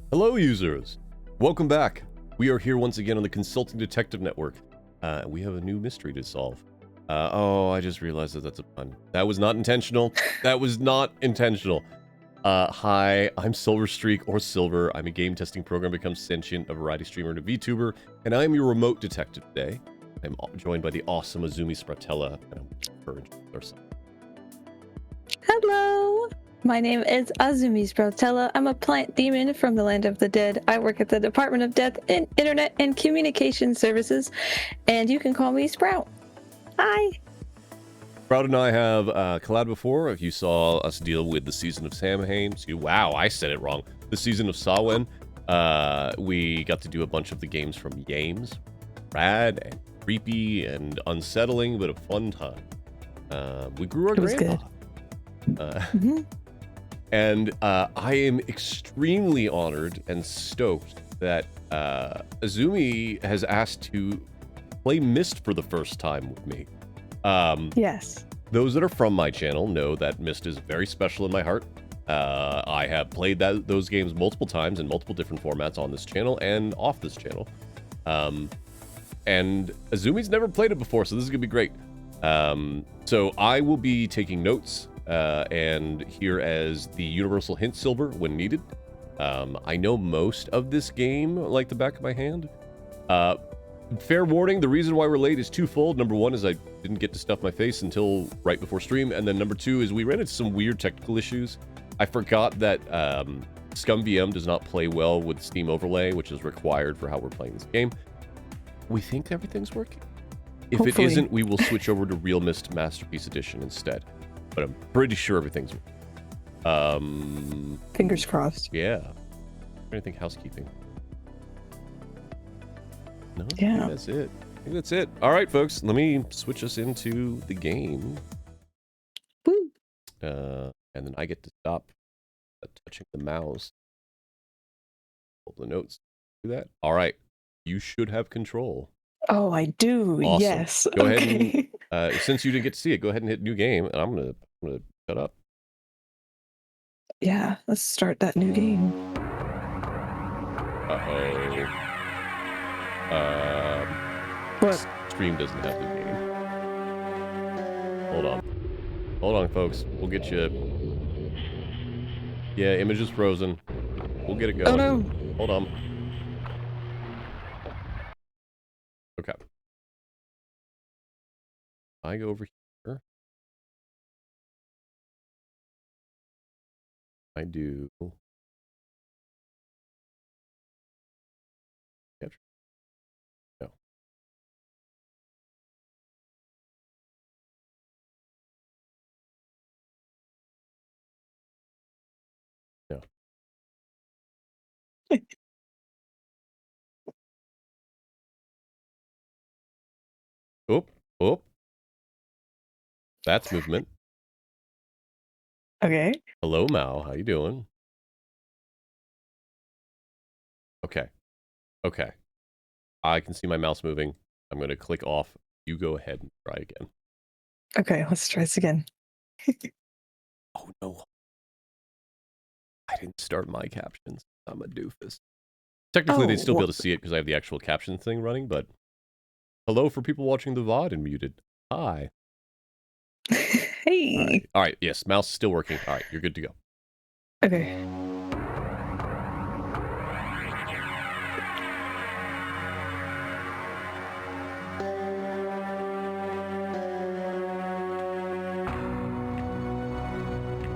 Hello, users! Welcome back. We are here once again on the Consulting Detective Network. We have a new mystery to solve. Oh, I just realized that that's a pun. That was not intentional. That was not intentional. Hi, I'm Silver Streak, or Silver. I'm a game testing program that becomes sentient, a variety streamer, and a VTuber, and I am your remote detective today. I'm joined by the awesome Azumi Spratella, and I'm encouraged ourselves. Hello! My name is Azumi Sproutella. I'm a plant demon from the land of the dead. I work at the Department of Death in Internet and Communication Services, and you can call me Sprout. Hi! Sprout and I have collabed before. If you saw us deal with the season of Samhain, wow, I said it wrong. The season of Samhain, we got to do a bunch of the games from Yames. Rad and creepy and unsettling, but a fun time. We grew our grandpa. And I am extremely honored and stoked that Azumi has asked to play Myst for the first time with me. Yes. Those that are from my channel know that Myst is very special in my heart. I have played those games multiple times in multiple different formats on this channel and off this channel. And Azumi's never played it before, so this is going to be great. So I will be taking notes and here as the universal hint silver when needed. I know most of this game like the back of my hand. Fair warning, the reason why we're late is twofold. Number one is I didn't get to stuff my face until right before stream, and then number two is we ran into some weird technical issues. I forgot that ScumVM does not play well with Steam Overlay, which is required for how we're playing this game. We think everything's working. If Hopefully. it isn't, we will switch over to Real Myst Masterpiece Edition instead. But I'm pretty sure everything's Fingers crossed. yeah. I'm trying to think housekeeping. No, I Yeah. think that's it. I think that's it. All right, folks, let me switch us into the game. Woo! And then I get to stop touching the mouse. Pull the notes. Do that. All right. You should have control. Oh, I do. Awesome. Yes. Go ahead okay. and since you didn't get to see it, go ahead and hit new game, and I'm gonna shut up. Yeah, let's start that new game. What? Stream doesn't have the game. Hold on, folks. We'll get you. Yeah, image is frozen. We'll get it going. Oh no! Hold on. Okay. I go over here. I do. Capture. No. No. Oh. That's movement. Okay. Hello, Mao. How you doing? Okay. Okay. I can see my mouse moving. I'm going to click off. You go ahead and try again. Okay, let's try this again. Oh, no. I didn't start my captions. I'm a doofus. Technically, they'd still be able to see it because I have the actual caption thing running, but hello for people watching the VOD and muted. Hi. Hey. All right. Yes, mouse is still working. All right, you're good to go. Okay.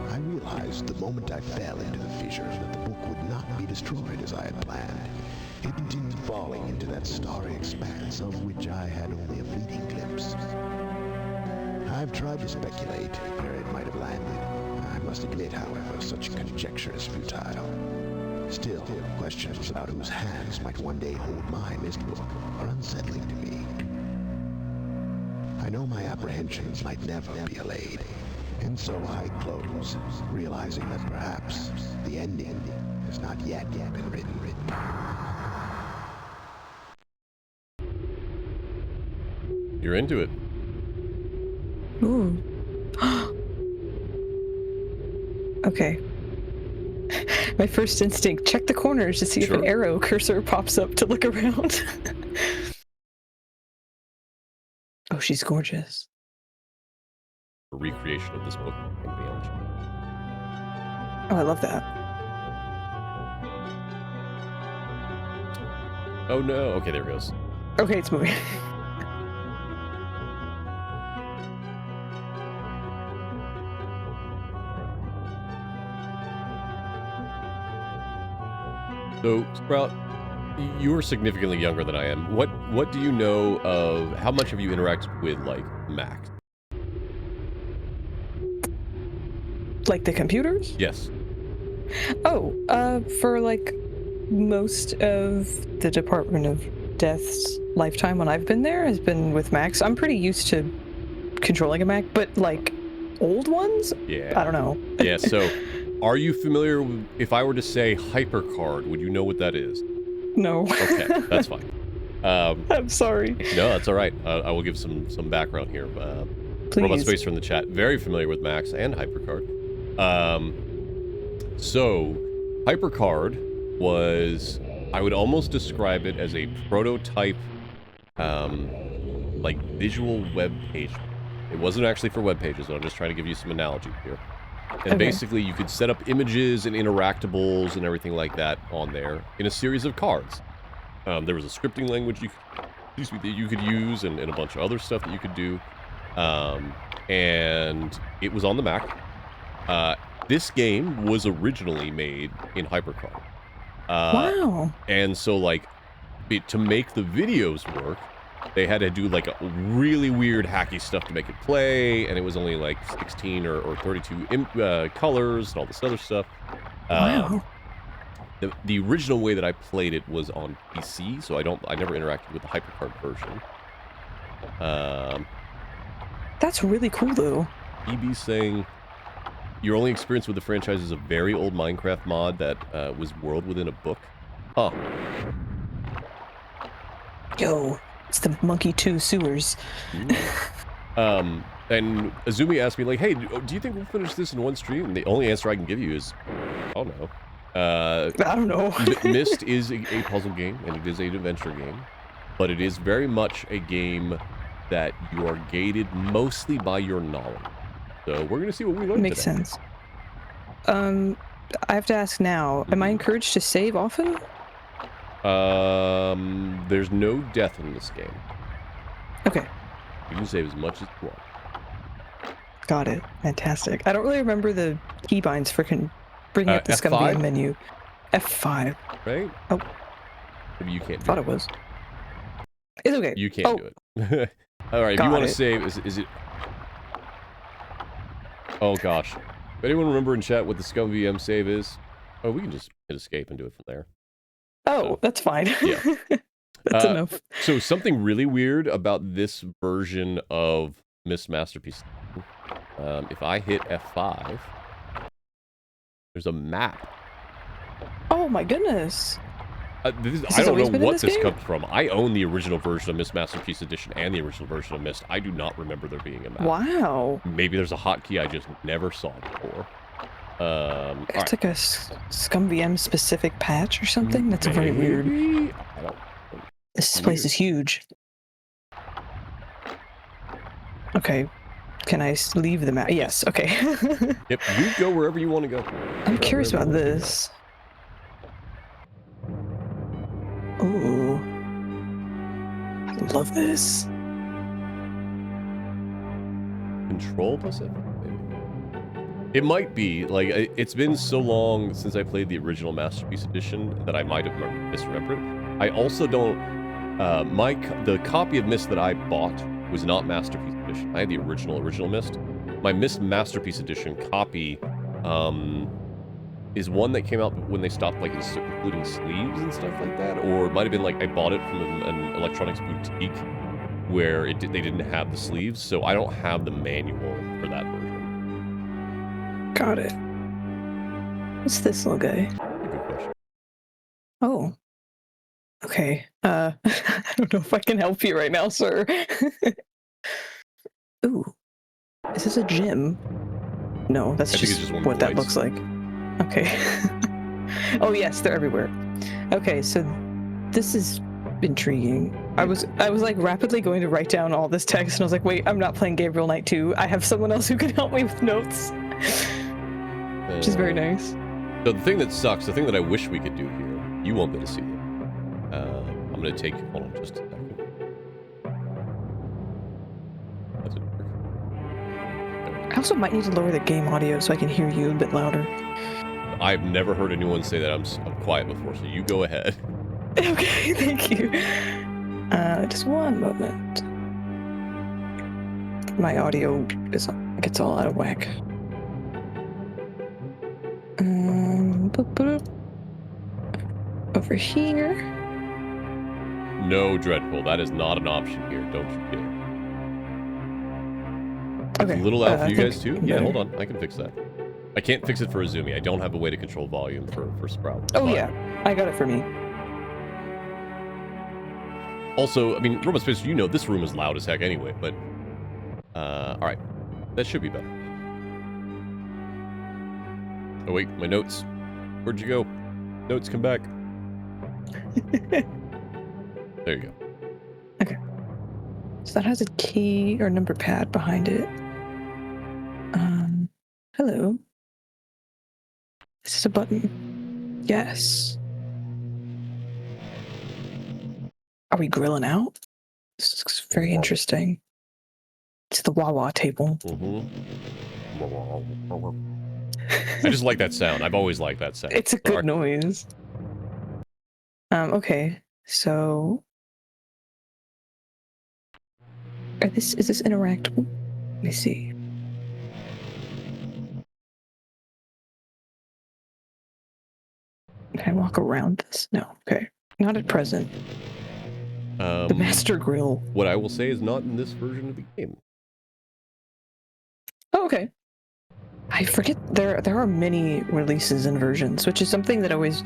I realized the moment I fell into the fissure that the book would not be destroyed as I had planned. It continued falling into that starry expanse of which I had only a fleeting glimpse. I've tried to speculate where it might have landed. I must admit, however, such conjecture is futile. Still, questions about whose hands might one day hold my Myst book are unsettling to me. I know my apprehensions might never be allayed, and so I close, realizing that perhaps the ending has not yet been written. You're into it. Ooh. Okay. My first instinct, check the corners to see if an arrow cursor pops up to look around. Oh, she's gorgeous. A recreation of this book. Oh, I love that. Oh no. Okay, there it goes. Okay, it's moving. So, Sprout, you are significantly younger than I am. What do you know of, how much have you interacted with, like, Max? Like the computers? Yes. Oh, for like most of the Department of Death's lifetime when I've been there has been with Macs. I'm pretty used to controlling a Mac, but like old ones? Yeah. I don't know. Yeah, so are you familiar with, if I were to say HyperCard, would you know what that is? No. Okay, that's fine. I'm sorry. No, that's all right. I will give some background here. Please. Robot Spacer in the chat, very familiar with Max and HyperCard. So HyperCard was, I would almost describe it as a prototype, like visual web page. It wasn't actually for web pages, but I'm just trying to give you some analogy here. And basically, you could set up images and interactables and everything like that on there in a series of cards. There was a scripting language that you could use and a bunch of other stuff that you could do. And it was on the Mac. This game was originally made in HyperCard. Wow. And so, like, to make the videos work, they had to do, like, a really weird hacky stuff to make it play, and it was only, like, 16 or 32 colors and all this other stuff. Wow. The original way that I played it was on PC, so I never interacted with the HyperCard version. That's really cool, though. EB saying, your only experience with the franchise is a very old Minecraft mod that was world within a book. Huh. Yo, it's the Monkey 2 sewers. And Azumi asked me, like, hey, do you think we'll finish this in one stream? And the only answer I can give you is, oh no. I don't know. Myst is a puzzle game, and it is an adventure game. But it is very much a game that you are gated mostly by your knowledge. So we're going to see what we learn Makes today. sense. I have to ask now, am I encouraged to save often? There's no death in this game. Okay. You can save as much as you want. Got it. Fantastic. I don't really remember the keybinds for bringing up the F5? Scumby menu. F5. Right? Oh. Maybe you can't do Thought it was. It's okay. You can't do it. Alright, if you want to save, is it... Oh gosh. Anyone remember in chat what the Scum VM save is? Oh, we can just hit escape and do it from there. Oh, that's fine. Yeah. That's enough. So something really weird about this version of Myst Masterpiece. If I hit F5, there's a map. Oh my goodness. I don't know what this comes from. I own the original version of Myst Masterpiece Edition and the original version of Myst. I do not remember there being a map. Wow. Maybe there's a hotkey I just never saw before. It's like a ScumVM specific patch or something? That's very weird. This place is huge. Okay. Can I leave the map? Yes, okay. Yep, you go wherever you want to go. I'm curious about this. Ooh. I love this. Control plus it? It might be. Like, it's been so long since I played the original Masterpiece Edition that I might have misremembered it. I also don't... the copy of Myst that I bought was not Masterpiece Edition. I had the original Myst. My Myst Masterpiece Edition copy is one that came out when they stopped like including sleeves and stuff like that, or it might have been like I bought it from an electronics boutique where they didn't have the sleeves, so I don't have the manual for that version. Got it. What's this little guy? Good question. Oh. Okay. I don't know if I can help you right now, sir. Ooh. Is this a gym? No, that's just what that looks like. Okay. Oh yes, they're everywhere. Okay, so this is intriguing. I was like rapidly going to write down all this text, and I was like, wait, I'm not playing Gabriel Knight 2. I have someone else who can help me with notes. Which is very nice. So the thing that sucks, the thing that I wish we could do here, you won't be able to see it. I'm gonna take, hold on just a second. That didn't work. I also might need to lower the game audio so I can hear you a bit louder. I've never heard anyone say that I'm quiet before, so you go ahead. Okay, thank you. Just one moment. My audio gets all out of whack. Over here. No, Dreadful, that is not an option here. Don't you dare. Okay. It's a little loud for you guys too? Yeah, better. hold on. I can fix that. I can't fix it for Azumi. I don't have a way to control volume for Sprout. Oh, yeah. I got it for me. Also, I mean, Robot Space, you know this room is loud as heck anyway, but... alright. That should be better. Oh wait, my notes. Where'd you go? Notes, come back. There you go. Okay. So that has a key or number pad behind it. Hello. This is a button. Yes. Are we grilling out? This looks very interesting. It's the Wawa table. I just like that sound. I've always liked that sound. It's a good noise. Okay, so is this interactable? Let me see. Can I walk around this? No. Okay, not at present. The Master Grill. What I will say is not in this version of the game. Oh, okay. I forget there are many releases and versions, which is something that always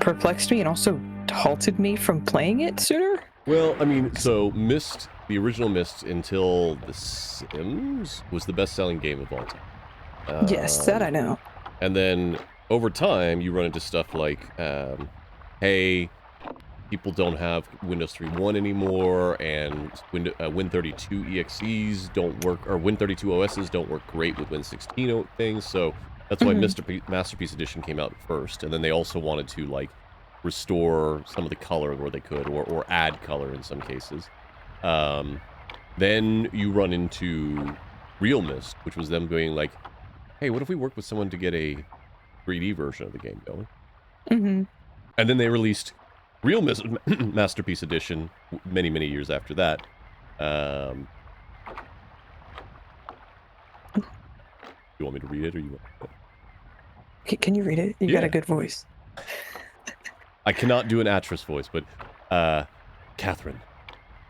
perplexed me and also halted me from playing it sooner. Well, I mean, so Myst, the original Myst until The Sims, was the best-selling game of all time. Yes, that I know. And then over time, you run into stuff like, hey, people don't have Windows 3.1 anymore, and Win32 EXEs don't work, or Win32 OSs don't work great with Win16 things, so that's why Masterpiece Edition came out first, and then they also wanted to, like, restore some of the color where they could, or add color in some cases. Then you run into Real Myst, which was them going like, hey, what if we work with someone to get a 3D version of the game going? And then they released Real Myst Masterpiece Edition many, many years after that. You want me to read it, or you want to... Can you read it? You got a good voice. I cannot do an Atris voice, but, Catherine,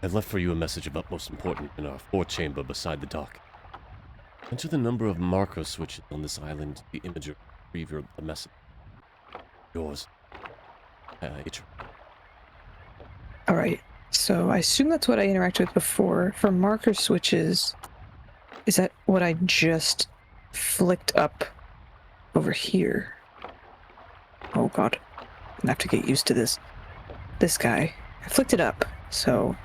I've left for you a message of utmost importance in our forechamber beside the dock. Enter the number of marker switches on this island, the imager retrieve the message. Yours, Itch. Alright, so I assume that's what I interacted with before. For marker switches, is that what I just flicked up over here? Oh god, I'm gonna have to get used to this. This guy. I flicked it up, so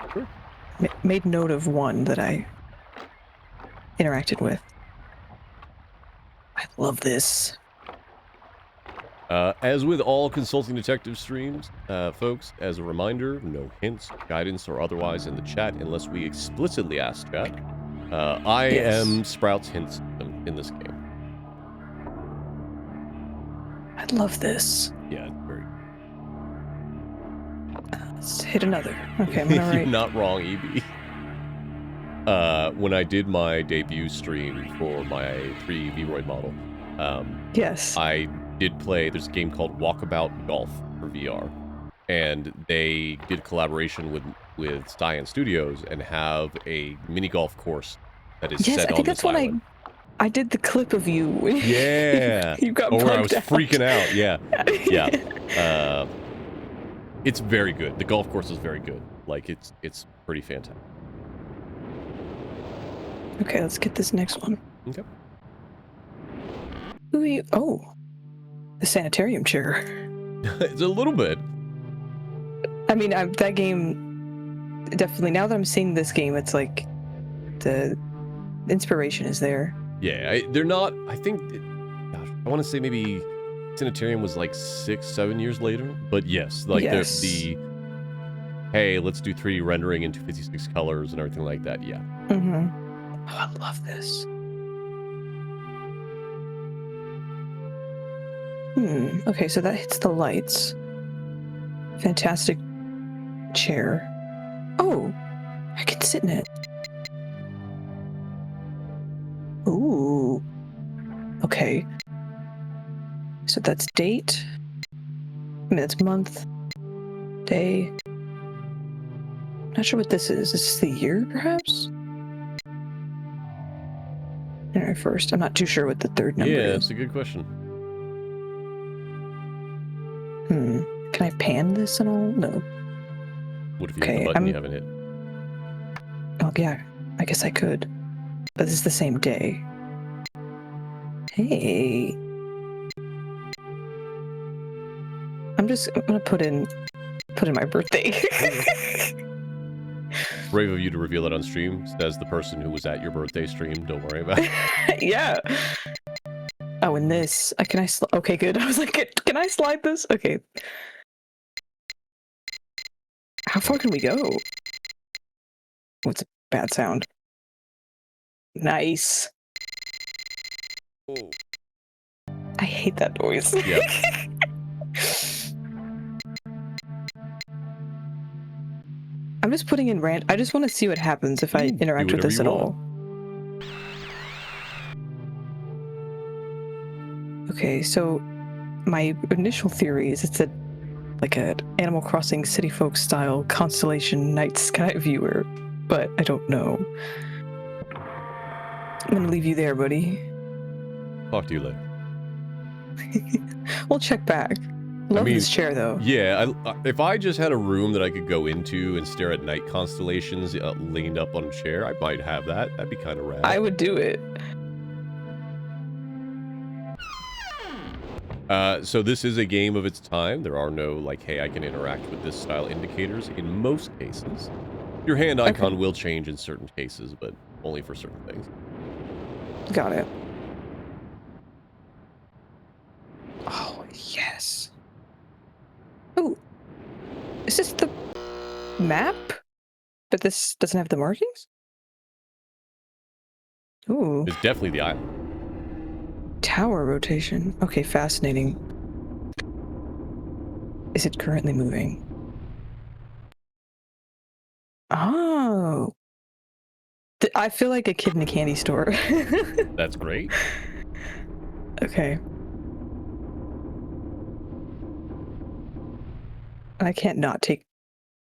made note of one that I interacted with. I love this. As with all Consulting Detective streams, folks, as a reminder, no hints, guidance, or otherwise in the chat unless we explicitly ask chat. I am Sprout's hint system in this game. I love this. Yeah, it's very... Let's hit another. Okay, I'm gonna write... You're not wrong, EB. When I did my debut stream for my 3 Vroid model, yes, I did play, there's a game called Walkabout Golf for VR, and they did collaboration with Cyan Studios and have a mini golf course that is set on this island. When I did the clip of you. Yeah. You got where I was out. freaking out. Yeah. Yeah. It's very good. The golf course is very good. Like, it's pretty fantastic. Okay, let's get this next one. Okay. Who are you? Oh. The sanitarium chair. It's a little bit. I mean, that game, definitely, now that I'm seeing this game, it's like, the inspiration is there. Yeah, they're not, I think, gosh, I want to say maybe Sanitarium was like 6-7 years later, but yes, like Yes. the hey, let's do 3D rendering in 256 colors and everything like that, yeah. Mm-hmm. Oh, I love this. Okay, so that hits the lights. Fantastic chair. Oh, I can sit in it. Ooh. Okay. So that's date. I mean, that's month, day. Not sure what this is. Is this the year, perhaps? January 1st. I'm not too sure what the third number Yeah, is. that's a good question. Can I pan this and all? No. What if you hit the button you haven't hit? Oh, yeah. I guess I could. But this is the same day. Hey. I'm gonna put in my birthday. Brave of you to reveal it on stream, says the person who was at your birthday stream. Don't worry about it. Yeah. Oh, and this. Okay, good. I was like, can I slide this? Okay. How far can we go? What's a bad sound? Nice. Oh. I hate that noise. Yeah. I'm just putting in I just want to see what happens if I interact with this at all. Okay, so my initial theory is it's like a Animal Crossing City Folk style constellation night sky viewer, but I don't know. I'm gonna leave you there, buddy. Talk to you later. We'll check back. Love this chair, though. Yeah, if I just had a room that I could go into and stare at night constellations leaned up on a chair, I might have that. That'd be kind of rad. I would do it. So this is a game of its time. There are no, like, hey, I can interact with this style indicators in most cases. Your hand icon will change in certain cases, but only for certain things. Got it. Oh, yes. Oh, is this the map? But this doesn't have the markings? Ooh. It's definitely the island. Tower rotation. Okay, fascinating. Is it currently moving? Oh. I feel like a kid in a candy store. That's great. Okay. I can't not take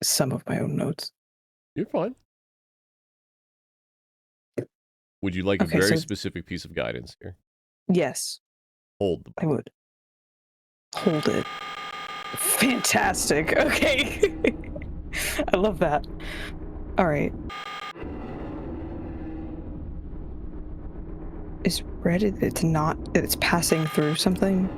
some of my own notes. You're fine. Would you like a very specific piece of guidance here? Yes. Hold the button. I would. Hold it. Fantastic. Okay. I love that. All right. Is red, it's not, it's passing through something?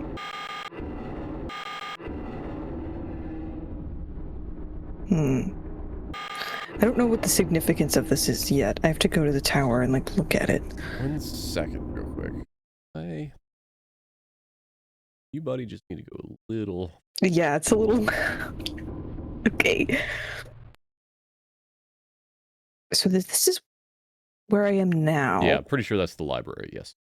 I don't know what the significance of this is yet. I have to go to the tower and, like, look at it. 1 second, real quick. You, buddy, just need to go a little... Yeah, it's a little... Okay. So this is where I am now. Yeah, I'm pretty sure that's the library, yes.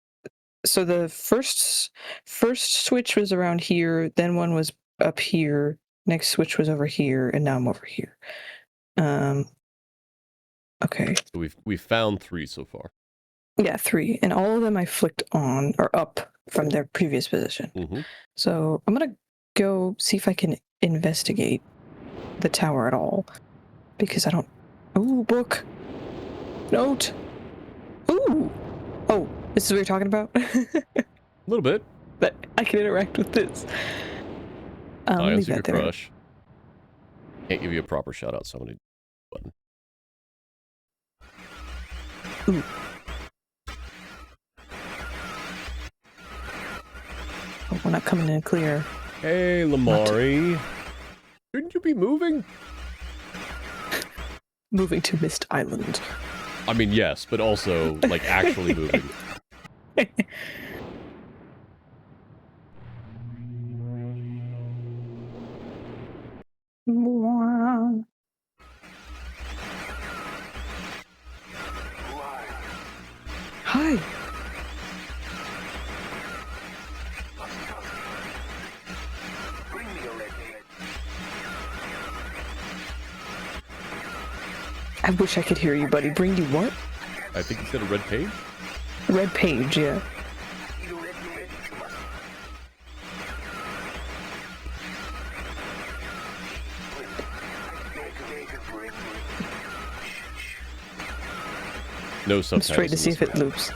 So the first switch was around here, then one was up here, next switch was over here, and now I'm over here. Okay. So we've found 3 so far. Yeah, 3, and all of them I flicked on or up from their previous position. So I'm gonna go see if I can investigate the tower at all, because I don't... Ooh, book! Note! Ooh! Oh, this is what you're talking about? A little bit. But I can interact with this. I answer your crush. Can't give you a proper shout out, so I'm gonna button. Ooh. Oh, we're not coming in clear. Hey, Lamari. Shouldn't you be moving? Moving to Myst Island. I mean, yes, but also, like, actually moving. Hi. I wish I could hear you, buddy. Bring you what? I think you said a red page? Red page, yeah. No subtitles. I'm straight to see if it loops.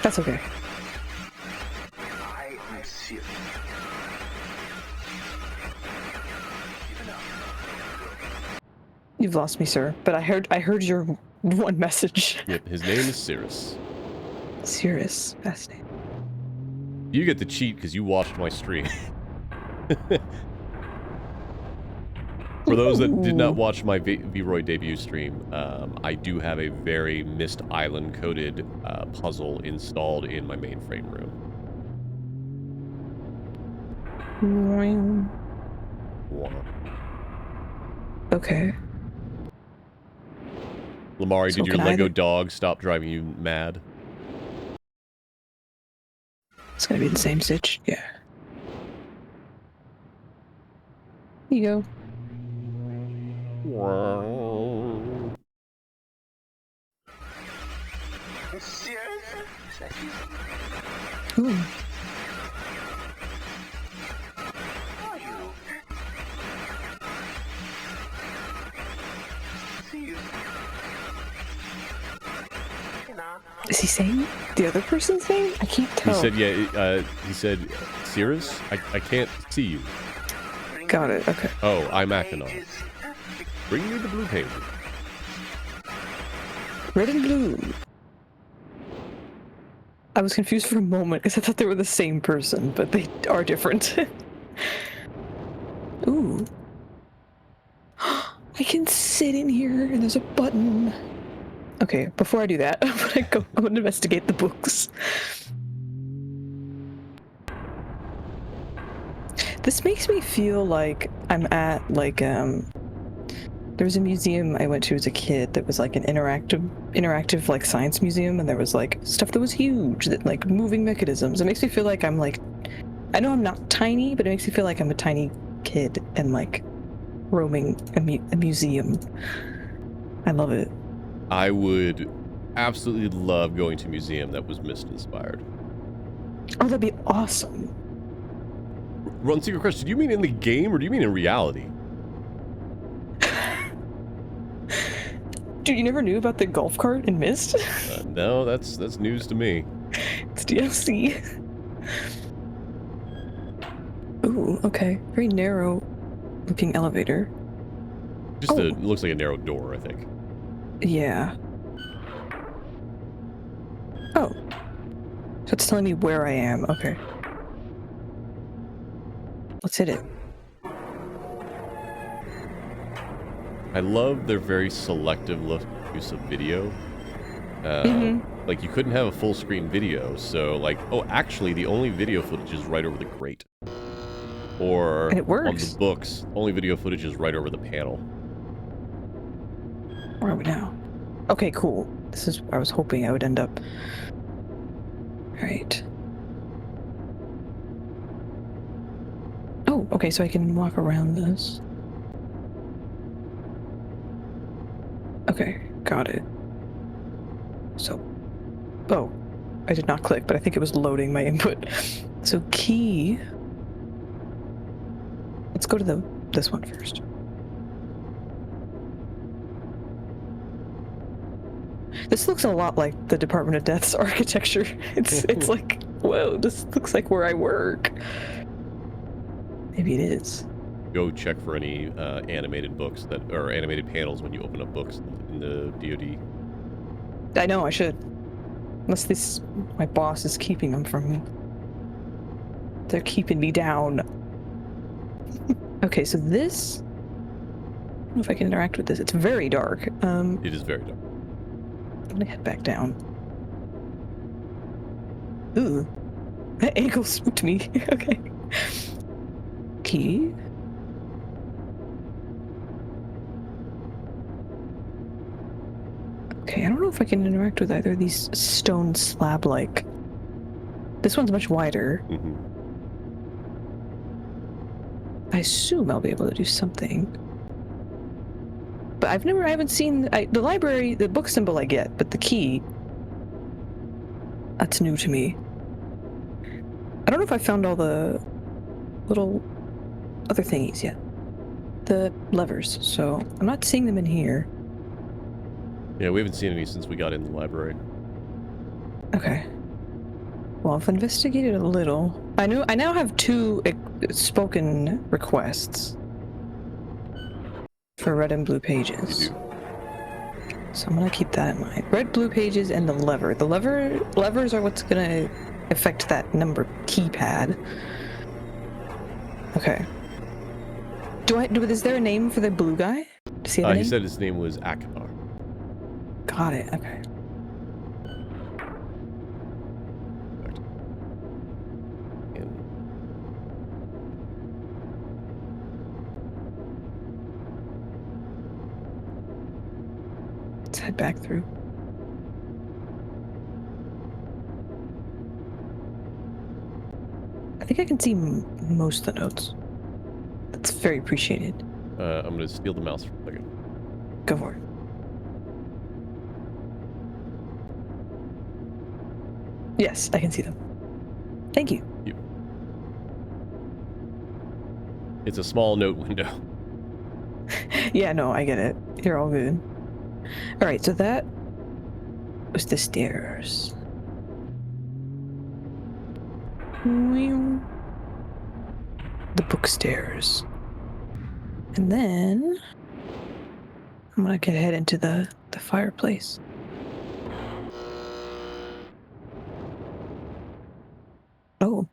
That's okay. You've lost me, sir. But I heard your one message. Yep, his name is Cirrus. Cirrus, fascinating. You get to cheat because you watched my stream. For those that did not watch my V-Roy debut stream, I do have a very Myst Island coded puzzle installed in my mainframe room. Wow. Okay. Lamari, So did your can Lego I- dog stop driving you mad? It's gonna be the same stitch. Yeah. Here you go. Ooh. Is he saying the other person's name? I can't He tell. said, yeah, he said, Cirrus? I can't see you. Got it, okay. Oh, I'm Achenon. Bring me the blue page. Red and blue. I was confused for a moment because I thought they were the same person, but they are different. Ooh. I can sit in here and there's a button. Okay, before I do that, I'm gonna investigate the books. This makes me feel like I'm at like there was a museum I went to as a kid that was like an interactive like science museum, and there was like stuff that was huge, that like moving mechanisms. It makes me feel like I'm like, I know I'm not tiny, but it makes me feel like I'm a tiny kid and like roaming a museum. I love it. I would absolutely love going to a museum that was Myst inspired. Oh, that'd be awesome. Run Secret Crush, do you mean in the game or do you mean in reality? Dude, you never knew about the golf cart in Myst? No, that's news to me. It's DLC. Ooh, okay. Very narrow looking elevator. Just Oh. it looks like a narrow door, I think. Yeah. Oh. So it's telling me where I am. Okay. Let's hit it. I love their very selective use of video. Like, you couldn't have a full screen video, so like, oh, actually, the only video footage is right over the grate. Or And it works. on the books, only video footage is right over the panel. Where are we now? Okay, cool. This is where I was hoping I would end up. Alright. Oh, okay, so I can walk around this. Okay, got it. So, oh, I did not click, but I think it was loading my input. So key. Let's go to this one first. This looks a lot like the Department of Death's architecture. It's like, whoa, this looks like where I work. Maybe it is. Go check for any animated books or animated panels when you open up books in the DoD. I know, I should. Unless my boss is keeping them from me. They're keeping me down. Okay, so this... I don't know if I can interact with this. It's very dark. It is very dark. I'm gonna head back down. Ooh. That ankle spooked me. Okay. Key. Okay, I don't know if I can interact with either of these stone slab-like. This one's much wider. Mm-hmm. I assume I'll be able to do something. But I haven't seen, the library, the book symbol I get, but the key, that's new to me. I don't know if I found all the little other thingies yet. The levers, so I'm not seeing them in here. Yeah, we haven't seen any since we got in the library. Okay. Well, I've investigated a little. I now have 2 spoken requests for red and blue pages. You do. So I'm gonna keep that in mind. Red, blue pages, and the lever. The levers are what's gonna affect that number keypad. Okay. Is there a name for the blue guy? Does he have a name? He said his name was Akbar. Got it. Okay. Let's head back through. I think I can see most of the notes. That's very appreciated. I'm going to steal the mouse for a second. Go for it. Yes, I can see them. Thank you. It's a small note window. Yeah, no, I get it. You're all good. Alright, so that was the stairs. The book stairs. And then I'm gonna head into the fireplace. Oh.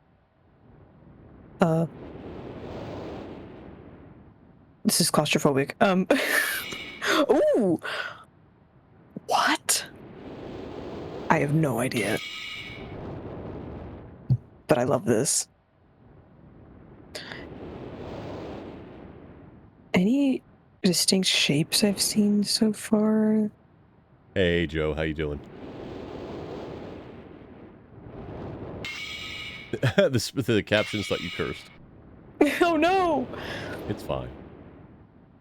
This is claustrophobic. Ooh! What? I have no idea. But I love this. Any distinct shapes I've seen so far? Hey, Joe, how you doing? The captions thought you cursed. Oh no! It's fine.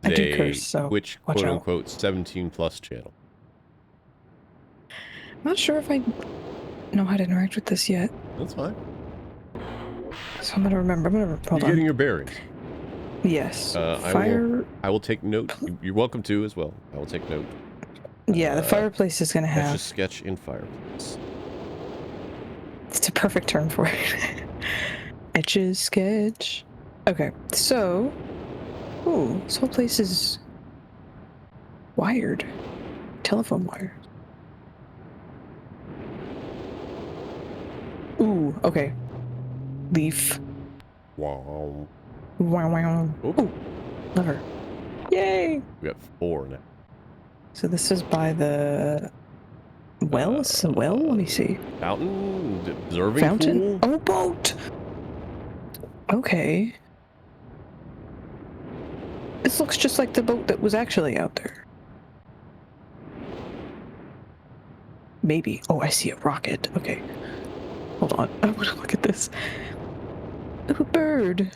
I do curse, so Which watch out. quote-unquote 17+ channel. I'm not sure if I know how to interact with this yet. That's fine. So I'm gonna remember. Hold You're on. getting your bearings. Yes. I will take note. You're welcome to as well. I will take note. Yeah, the fireplace is gonna have... Etch a sketch in fireplace. It's a perfect term for it. Etch a sketch. Okay, so... Ooh, this whole place is... wired. Telephone wire. Ooh, okay. Leaf. Wow. Wow, wow. Ooh, lever. Yay! We got 4 now. So this is by the... well? Is this a well? Let me see. Fountain? Observing Fountain? pool? Oh, boat! Okay. This looks just like the boat that was actually out there. Maybe. Oh, I see a rocket. Okay. Hold on. I want to look at this. Ooh, a bird.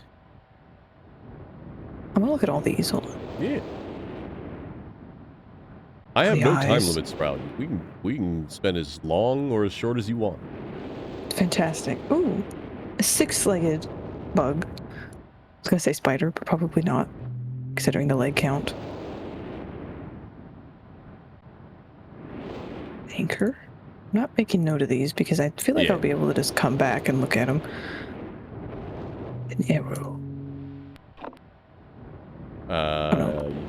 I'm gonna look at all these. Hold on. Yeah. I have The no time eyes. limit, Sprout. We can spend as long or as short as you want. Fantastic. Ooh. A 6-legged bug. I was gonna say spider, but probably not, considering the leg count. Anchor. I'm not making note of these because I feel like Yeah. I'll be able to just come back and look at them. An arrow.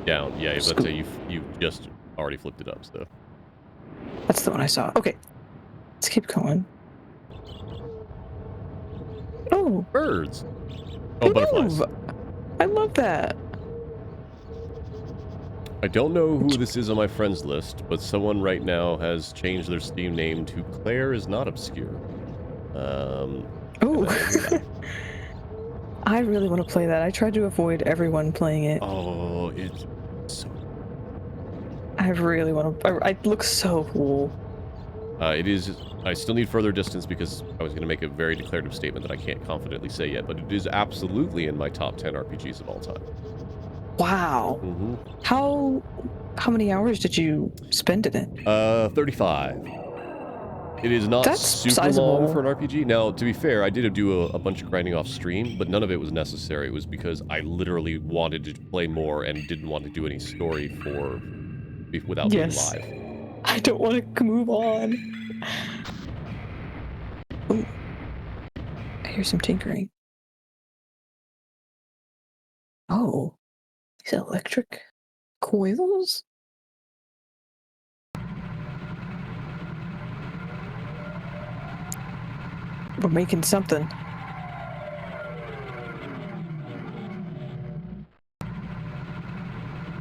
Down. Yeah, let's Scoop. say you just already flipped it up, so. That's the one I saw. Okay. Let's keep going. Oh, Oh, Birds. Oh, they butterflies. move. I love that. I don't know who this is on my friends list, but someone right now has changed their Steam name to Claire is Not Obscure. Oh. and I really want to play that. I tried to avoid everyone playing it. oh, it's so... I really want to. It looks so cool. It is... I still need further distance because I was going to make a very declarative statement that I can't confidently say yet, but it is absolutely in my top 10 RPGs of all time. Wow. Mm-hmm. How many hours did you spend in it? 35. It is not That's super sizable. long for an RPG. Now, to be fair, I did do a bunch of grinding off stream, but none of it was necessary. It was because I literally wanted to play more and didn't want to do any story without being live. I don't want to move on. Ooh. I hear some tinkering. Oh, these electric coils? We're making something.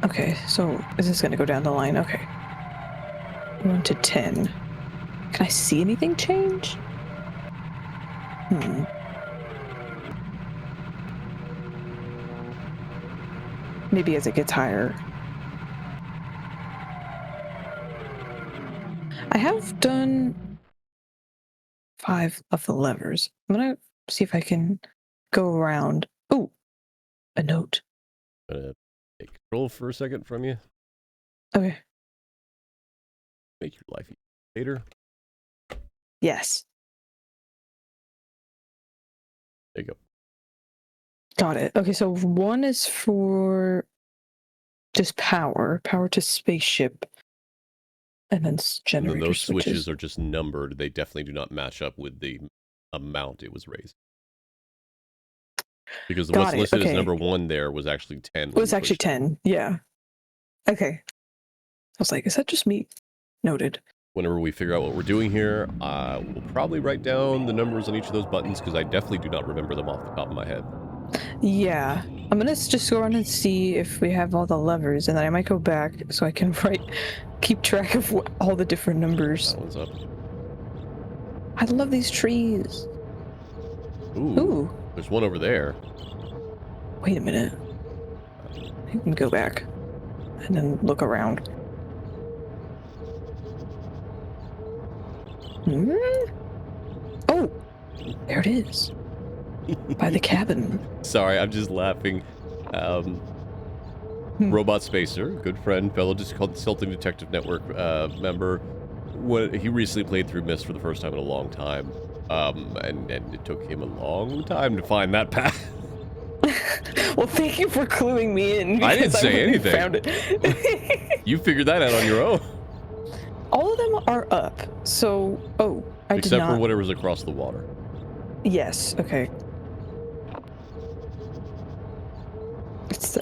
Okay, so is this going to go down the line? Okay. 1 to 10. Can I see anything change? Maybe as it gets higher. I have done 5 of the levers. I'm gonna see if I can go around. Oh, a note. I'm gonna take control for a second from you. Okay. Make your life later. Yes. There you go. Got it. Okay, so 1 is for just power to spaceship, and then generator And then those switches. switches are just numbered. They definitely do not match up with the amount it was raised. Because what's listed as number 1 there was actually 10. It was actually 10. Yeah. Okay. I was like, is that just me? Noted. Whenever we figure out what we're doing here, we'll probably write down the numbers on each of those buttons because I definitely do not remember them off the top of my head. Yeah. I'm gonna just go around and see if we have all the levers, and then I might go back so I can keep track of all the different numbers. That one's up. I love these trees. Ooh. There's one over there. Wait a minute. You can go back and then look around. Oh, there it is. By the cabin. Sorry, I'm just laughing. Robot Spacer, good friend, fellow Consulting Detective Network member. He recently played through Myst for the first time in a long time. And it took him a long time to find that path. Well, thank you for cluing me in. I didn't say anything. Found it. You figured that out on your own. All of them are up. So, I did not. Except for whatever's across the water. Yes. Okay.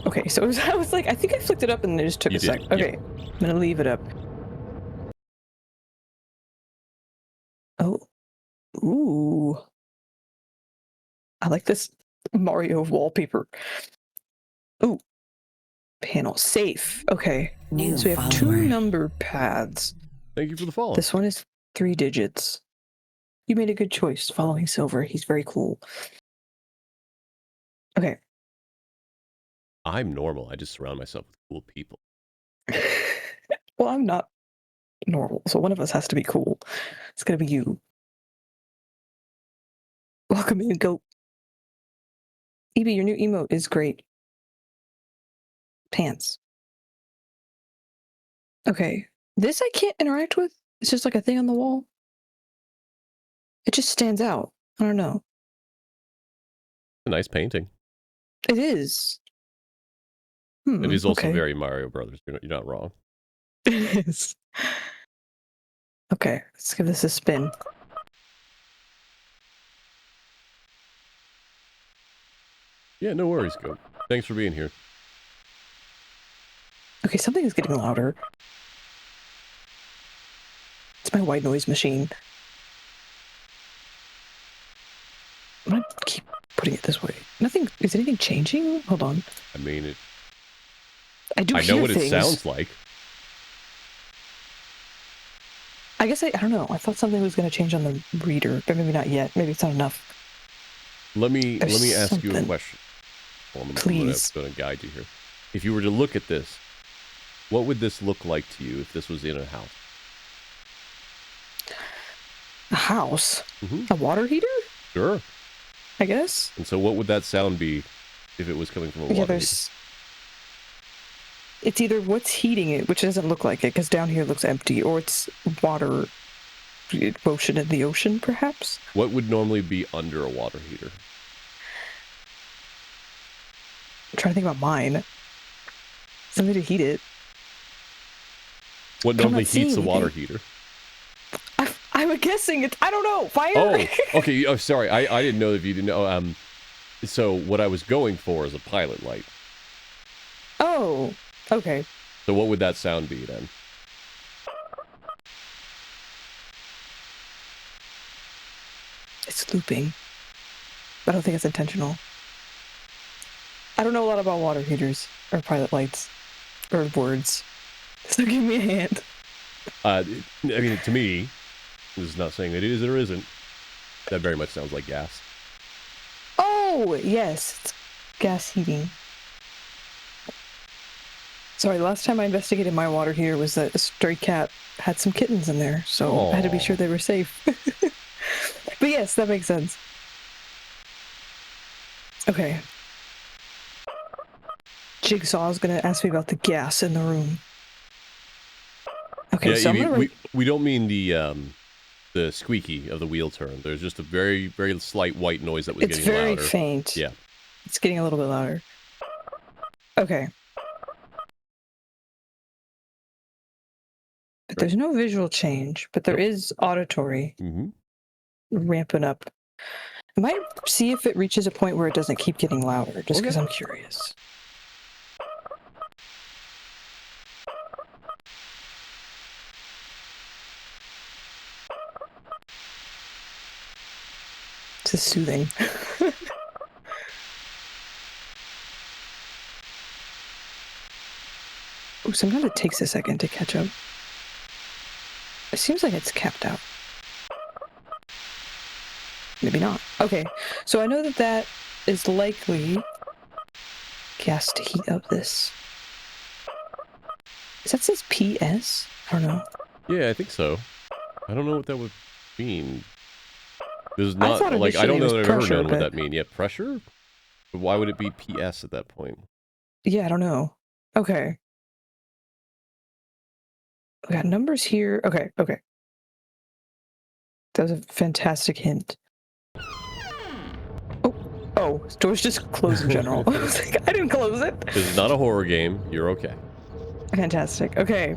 Okay. So I was like, I think I flicked it up and it just took a sec. Okay. Yeah. I'm gonna leave it up. Oh. Ooh. I like this Mario wallpaper. Ooh. Panel safe. Okay. So we have 2 number paths. Thank you for the follow. This one is 3 digits. You made a good choice following Silver. He's very cool. Okay. I'm normal. I just surround myself with cool people. Well, I'm not normal, so one of us has to be cool. It's gonna be you. Welcome in, goat. Evie, your new emote is great. Pants. Okay. This I can't interact with. It's just like a thing on the wall. It just stands out. I don't know. A nice painting. It is. It is also very Mario Brothers. You're not wrong. It is. Okay, let's give this a spin. Yeah, no worries, Goat. Thanks for being here. Okay, something is getting louder. It's my white noise machine. I'm gonna keep putting it this way. Nothing. Is anything changing? Hold on. I mean, I I know what it sounds like. I guess I don't know. I thought something was going to change on the reader, but maybe not yet. Maybe it's not enough. Let me ask you a something. question. Well, Please. I'm going to guide you here. If you were to look at this, what would this look like to you if this was in a house? A house? Mm-hmm. A water heater? Sure. I guess. And so what would that sound be if it was coming from a water heater? It's either what's heating it, which doesn't look like it, because down here it looks empty, or it's water motion in the ocean, perhaps? What would normally be under a water heater? I'm trying to think about mine. Something to heat it. What normally heats a water heater? I'm guessing it's, I don't know, fire? Oh, okay. Oh, sorry. I didn't know if you didn't know. So what I was going for is a pilot light. Oh, okay. So what would that sound be then? It's looping. I don't think it's intentional. I don't know a lot about water heaters or pilot lights or words. So give me a hand. I mean, to me, this is not saying it is or isn't. That very much sounds like gas. Oh, yes. It's gas heating. Sorry, the last time I investigated my water heater was that a stray cat had some kittens in there, so Aww. I had to be sure they were safe. But yes, that makes sense. Okay. Jigsaw's gonna ask me about the gas in the room. Okay, yeah, so we don't mean the squeaky of the wheel turn. There's just a very, very slight white noise that was getting louder. It's very faint. Yeah. It's getting a little bit louder. Okay. But there's no visual change, but there is auditory ramping up. I might see if it reaches a point where it doesn't keep getting louder, just because I'm curious. This is soothing. Oh, sometimes it takes a second to catch up. It seems like it's capped out. Maybe not. Okay, so I know that that is likely gas to heat up this. Does that says PS? I don't know. Yeah, I think so. I don't know what that would mean. There's not, I like, I don't know that I've ever known what but... that mean. Yeah, pressure? But why would it be PS at that point? Yeah, I don't know. Okay. We got numbers here. Okay, okay. That was a fantastic hint. Oh, doors just closed in general. I was like, I didn't close it. This is not a horror game. You're okay. Fantastic. Okay.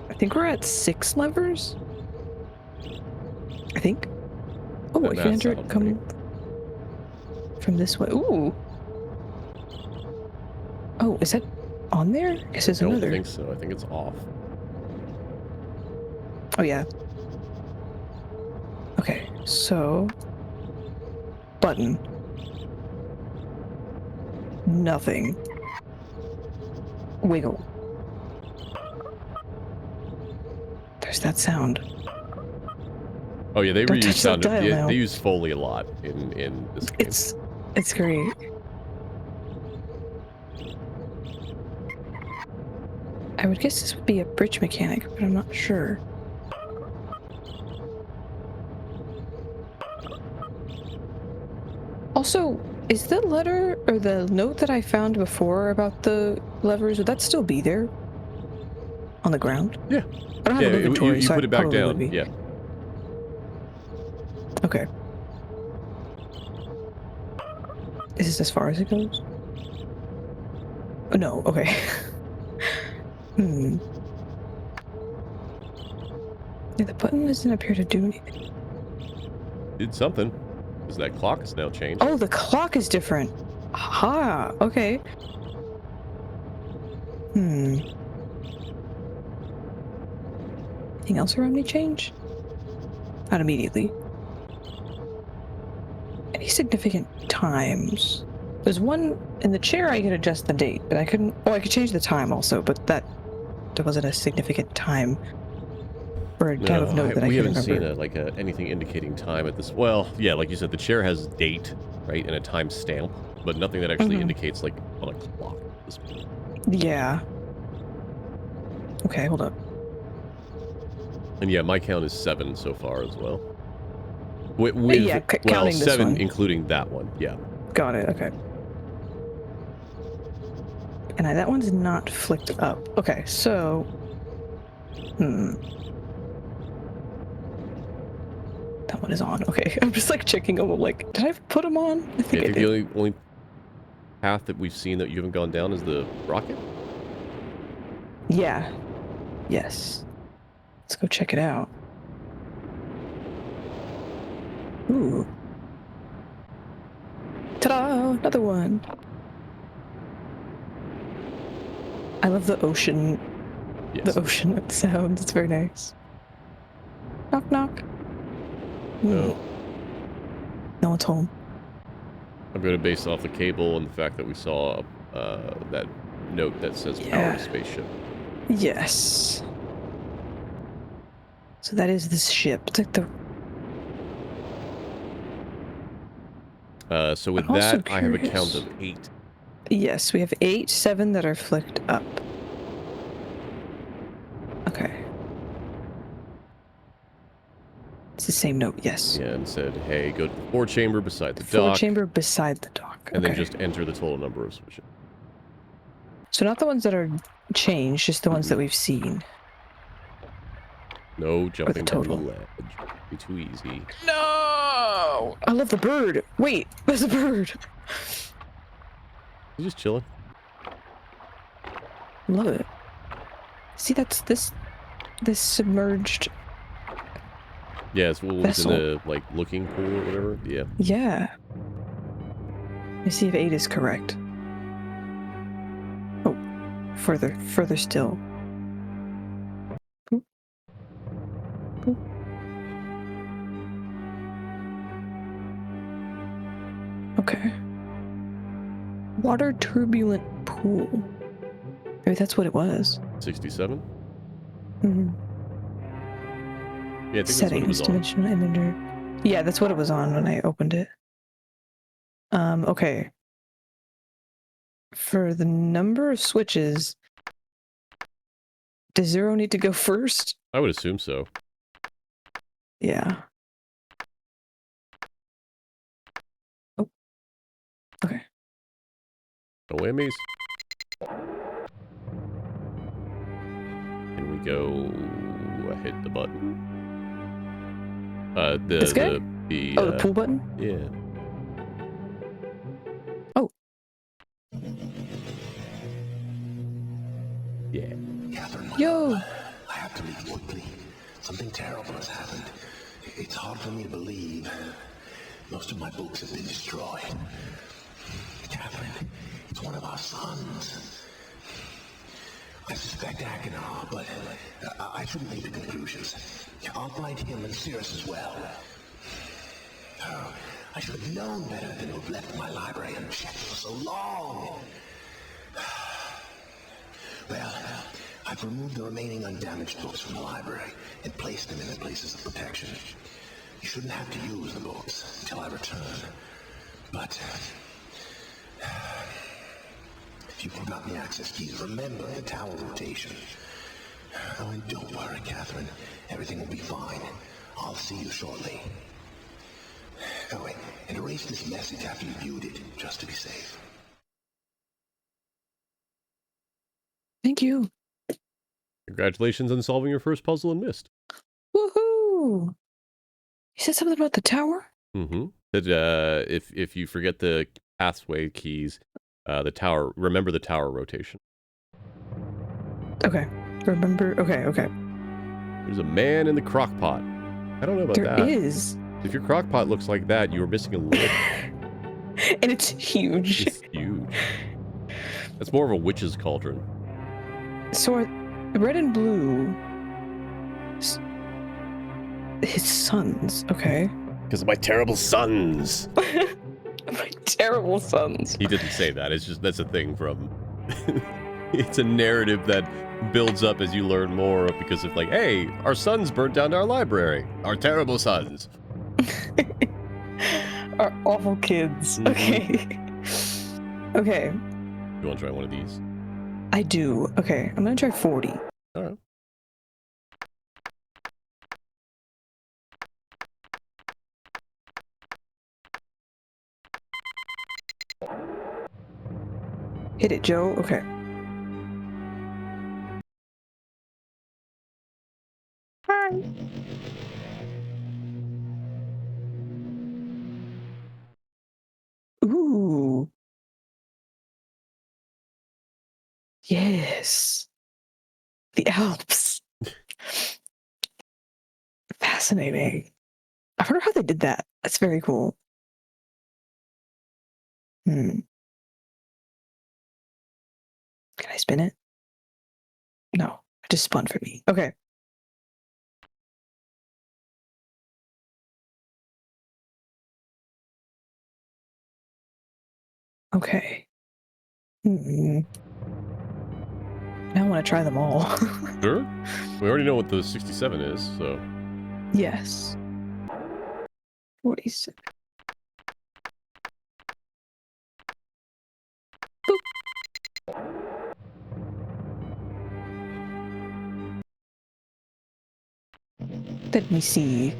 I think we're at 6 levers. I think. Oh, I can enter it coming from this way. Ooh. Oh, is that on there? I guess there's another. I don't think so. I think it's off. Oh, yeah. Okay, so... Button. Nothing. Wiggle. There's that sound. Oh yeah, they Don't reuse sound. Yeah, they use Foley a lot in this game. It's great. I would guess this would be a bridge mechanic, but I'm not sure. Also, is the letter or the note that I found before about the levers, would that still be there? On the ground? Yeah. I don't have an inventory, you so put it back down. Yeah. Okay. Is this as far as it goes? Oh, no, okay. Yeah, the button doesn't appear to do anything. Did something. Because that clock is now changed. Oh, the clock is different. Aha, okay. Anything else around me change? Not immediately. Any significant times? There's one in the chair. I could adjust the date, but I couldn't. Oh, I could change the time also, but that wasn't a significant time or a time of note that I we can haven't remember. seen anything indicating time at this. Well, yeah, like you said, the chair has date, right, and a time stamp, but nothing that actually indicates like on a clock at this point. Yeah. Okay, hold up. And yeah, my count is 7 so far as well. Yeah, counting this 7 one. including that one. Yeah. Got it. Okay. And that one's not flicked up. Okay, so. That one is on. Okay, I'm just like checking them. I'm like, did I put them on? I think I did. The only path that we've seen that you haven't gone down is the rocket. Yeah. Yes. Let's go check it out. Ooh. Ta-da! Another one. I love the ocean. Yes. The ocean sound. It's very nice. Knock, knock. No. No one's home. I'm going to base off the cable and the fact that we saw that note that says power to spaceship. Yes. So that is this ship. It's like the. So with that, I have a count of 8. Yes, we have 8, 7 that are flicked up. Okay. It's the same note, yes. Yeah, and said, hey, go to the fore chamber beside the dock. Fore chamber beside the dock. And then just enter the total number of switches. So not the ones that are changed, just the ones that we've seen. No jumping from the total. ledge. Be too easy. No! I love the bird. Wait, there's a bird. He's just chilling. Love it. See, that's this submerged. Yeah, it's what was vessel. in the like looking pool or whatever. Yeah. Yeah. Let me see if 8 is correct. Oh, further still. Boop. Boop. Okay. Water turbulent pool. Maybe that's what it was. 67? Mm-hmm. Yeah, I think Settings, dimensional imager. Yeah, that's what it was on when I opened it. Okay. For the number of switches, does 0 need to go first? I would assume so. Yeah. Oh. Okay. No whammies. And we go hit the button. This guy? The pool button? Yeah. Oh. Yeah. Catherine, Yo. I have to leave quickly. Something terrible has happened. It's hard for me to believe. Most of my books have been destroyed. Catherine, it's one of our sons. I suspect Achenar, but I shouldn't make the conclusions. I'll find him and Cirrus as well. Oh, I should have known better than to have left my library unchecked for so long. Well, I've removed the remaining undamaged books from the library and placed them in their places of protection. You shouldn't have to use the books until I return. But if you've forgotten the access keys, remember the tower rotation. Oh, and don't worry, Catherine. Everything will be fine. I'll see you shortly. Oh, wait, and erase this message after you viewed it, just to be safe. Thank you. Congratulations on solving your first puzzle in Myst. Woohoo! You said something about the tower? Mm-hmm. That if you forget the pathway keys, remember the tower rotation. Okay. Remember. Okay. There's a man in the crock pot. I don't know about that. There is. If your crock pot looks like that, you are missing a lid. And it's huge. It's huge. That's more of a witch's cauldron. So are red and blue his sons, okay. Because of my terrible sons. My terrible sons. He didn't say that. It's just, that's a thing from... It's a narrative that builds up as you learn more because of like, hey, our sons burnt down our library. Our terrible sons. Our awful kids. Mm-hmm. Okay. Okay. You want to try one of these? I do. Okay, I'm gonna try 40. All right. Hit it, Joe. Okay. Hi. Ooh. Yes. The Alps. Fascinating. I wonder how they did that. That's very cool. Can I spin it? No. It just spun for me. Okay. Okay. Now I want to try them all. Sure. We already know what the 67 is, so... Yes. 46. Let me see.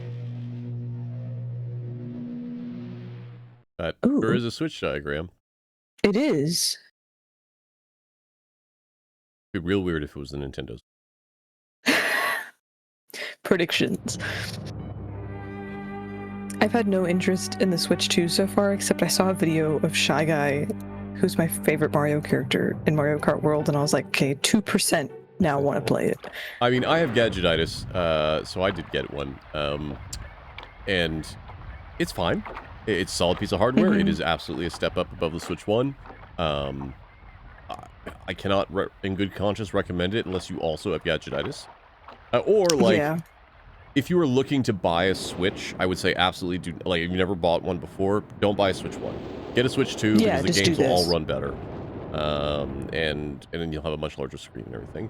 That Ooh. sure is a switch diagram. It is. It'd be real weird if it was the Nintendo's. Predictions. I've had no interest in the Switch 2 so far, except I saw a video of Shy Guy, who's my favorite Mario character in Mario Kart World, and I was like, okay, 2% now want to play it. I mean, I have gadgetitis, so I did get one. And it's fine. It's a solid piece of hardware. It is absolutely a step up above the Switch 1. I cannot, in good conscience, recommend it unless you also have gadgetitis. Or, like, if you were looking to buy a Switch, I would say absolutely do... Like, if you've never bought one before, don't buy a Switch 1. Get a Switch 2 because the games will all run better. And then you'll have a much larger screen and everything.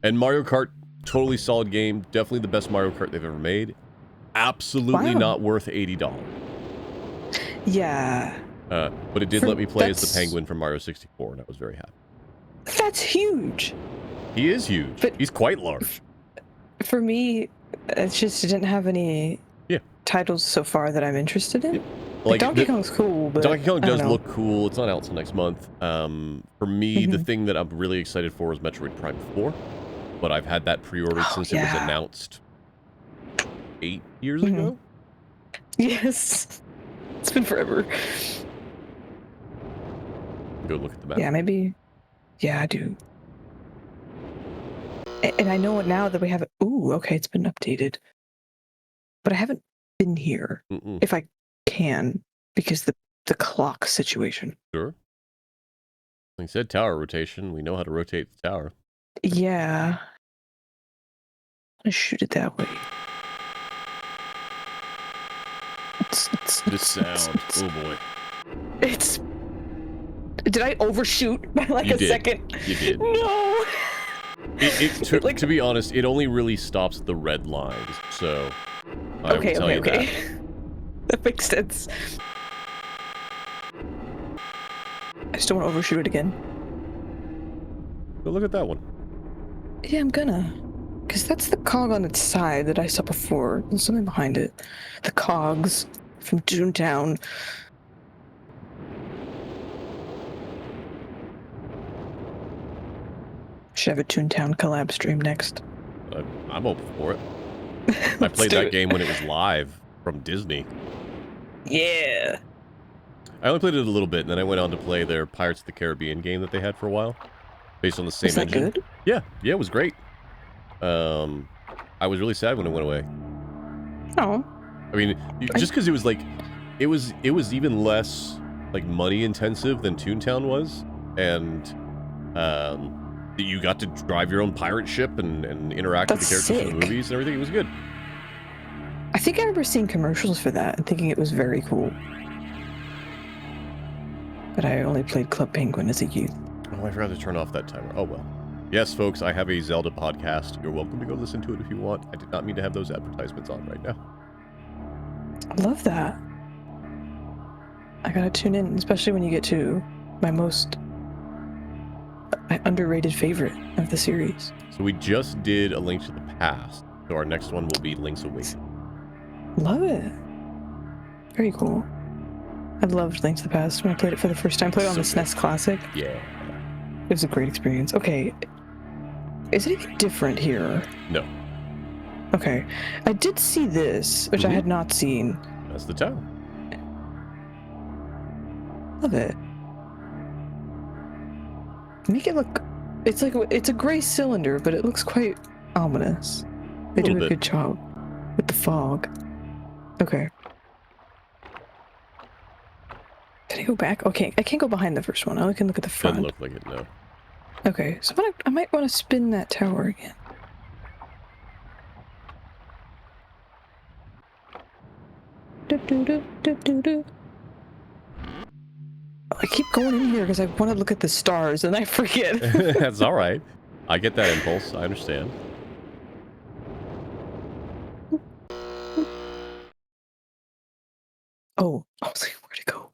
And Mario Kart, totally solid game. Definitely the best Mario Kart they've ever made. Absolutely not worth $80. Yeah. But it did let me play as the penguin from Mario 64, and I was very happy. That's huge. He is huge. But he's quite large. For me, it's just it didn't have any titles so far that I'm interested in. Like Donkey Kong's cool, but Donkey Kong does look cool. It's not out until next month. For me, the thing that I'm really excited for is Metroid Prime 4. But I've had that pre-ordered since it was announced 8 years ago. Yes. It's been forever. Go look at the map. Yeah, maybe. Yeah, I do. And I know it now that we have it. Ooh, okay, it's been updated. But I haven't been here, if I can, because the clock situation. Sure. Like I said, tower rotation. We know how to rotate the tower. Yeah. I'm gonna shoot it that way. This sound. Oh boy. It's... Did I overshoot by like a second? You did. No! To be honest, it only really stops at the red lines, so I will tell you that. That makes sense. I just don't want to overshoot it again. Go look at that one. Yeah, I'm gonna. Because that's the cog on its side that I saw before. There's something behind it. The cogs from Toontown. Should have a Toontown collab stream next. I'm open for it. I played that game when it was live from Disney. Yeah. I only played it a little bit, and then I went on to play their Pirates of the Caribbean game that they had for a while, based on the same engine. Was that good? Yeah, it was great. I was really sad when it went away. Oh. I mean, just because it was like, it was even less like money intensive than Toontown was, and you got to drive your own pirate ship and interact with the characters from the movies and everything. It was good. I think I remember seeing commercials for that and thinking it was very cool. But I only played Club Penguin as a youth. Oh, I forgot to turn off that timer. Oh, well. Yes, folks, I have a Zelda podcast. You're welcome to go listen to it if you want. I did not mean to have those advertisements on right now. I love that. I gotta tune in, especially when you get to my most underrated favorite of the series. So we just did A Link to the Past. So our next one will be Link's Awakening. Love it. Very cool. I loved Link to the Past when I played it for the first time. Played it on the SNES Classic. Yeah. It was a great experience. Okay. Is it anything different here? No. Okay. I did see this, which I had not seen. That's the town. Love it. Make it look... It's like... It's a gray cylinder, but it looks quite ominous. They do a good job with the fog. Okay. Can I go back? Okay, I can't go behind the first one. I can look at the front. Doesn't look like it, no. Okay, so I might want to spin that tower again. I keep going in here because I want to look at the stars and I forget. That's all right. I get that impulse. I understand. Oh, I was like, where'd it go?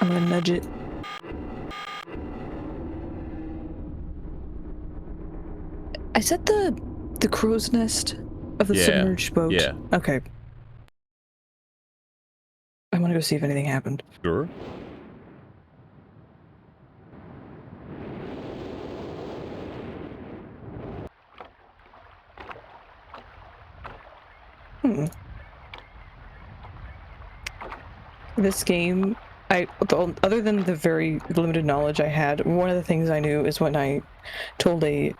I'm gonna nudge it. Is that the crow's nest of the submerged boat? Yeah. Okay. I want to go see if anything happened. Sure. This game, other than the very limited knowledge I had, one of the things I knew is when I told a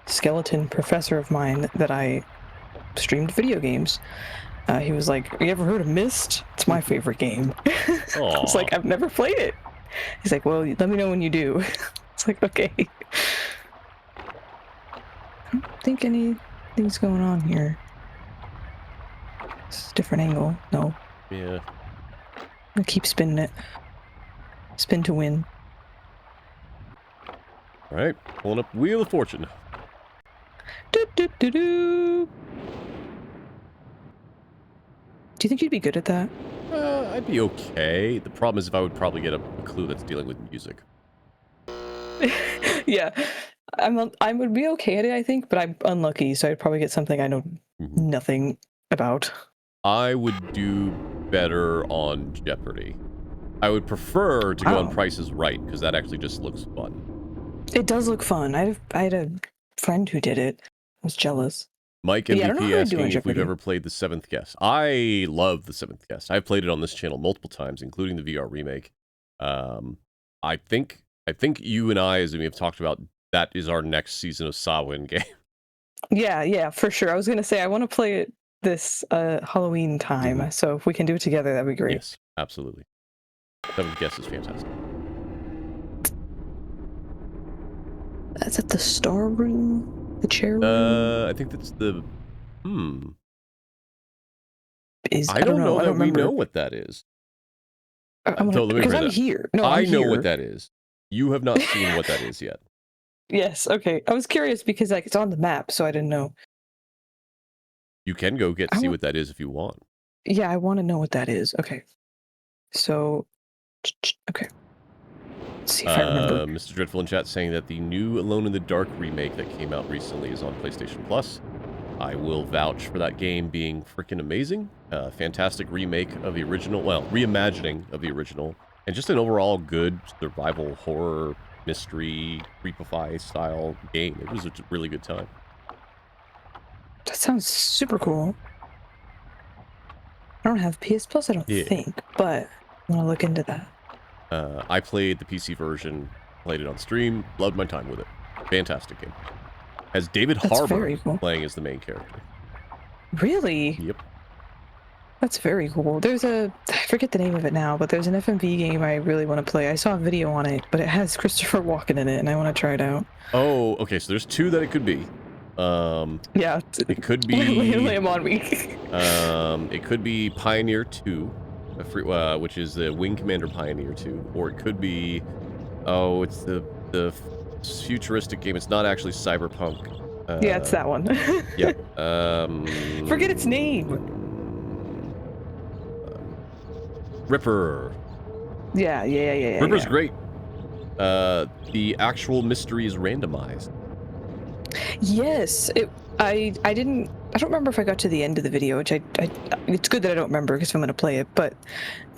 skeleton professor of mine that I streamed video games. He was like, "You ever heard of Myst? It's my favorite game." I was like, "I've never played it." He's like, "Well, let me know when you do." It's like, okay. I don't think anything's going on here. It's a different angle. No. Yeah. I'm gonna keep spinning it. Spin to win. All right, pulling up Wheel of Fortune. Do, do, do, do. Do you think you'd be good at that? I'd be okay. The problem is if I would probably get a clue that's dealing with music. Yeah, I would be okay at it, I think, but I'm unlucky, so I'd probably get something I know nothing about. I would do better on Jeopardy. I would prefer to go on Price is Right, because that actually just looks fun. It does look fun. I had a friend who did it. I was jealous. Mike MVP asking if we've ever played The Seventh Guest. I love The Seventh Guest. I've played it on this channel multiple times, including the VR remake. I think you and I, as we have talked about, that is our next season of Samhain game. Yeah, for sure. I was gonna say I want to play it this Halloween time, so if we can do it together, that'd be great. Yes, absolutely. Seventh Guest is fantastic. That's at the Star Room. The chair room? I think that's the... I don't know that we know what that is. Because I'm here. No, I know what that is. You have not seen what that is yet. Yes, okay. I was curious because like it's on the map, so I didn't know. You can go see what that is if you want. Yeah, I want to know what that is. Okay. So, okay. Let's see if I remember. Mr. Dreadful in chat saying that the new Alone in the Dark remake that came out recently is on PlayStation Plus. I will vouch for that game being freaking amazing. Fantastic remake of the original, well, reimagining of the original, and just an overall good survival horror mystery creepify style game. It was a really good time. That sounds super cool. I don't have PS Plus, I don't think, but I want to look into that. I played the PC version, played it on stream, loved my time with it. Fantastic game. Has David Harbour playing as the main character. Really? Yep. That's very cool. There's I forget the name of it now, but there's an FMV game I really want to play. I saw a video on it, but it has Christopher Walken in it, and I want to try it out. Oh, okay, so there's two that it could be. Yeah. It could Lay be 'em on me. it could be Pioneer 2, which is the Wing Commander Pioneer 2, or it could be it's the futuristic game. It's not actually Cyberpunk. Yeah, it's that one. Yeah. Forget its name. Ripper. Yeah. Ripper's great. The actual mystery is randomized. Yes, I don't remember if I got to the end of the video, which it's good that I don't remember because I'm gonna play it, but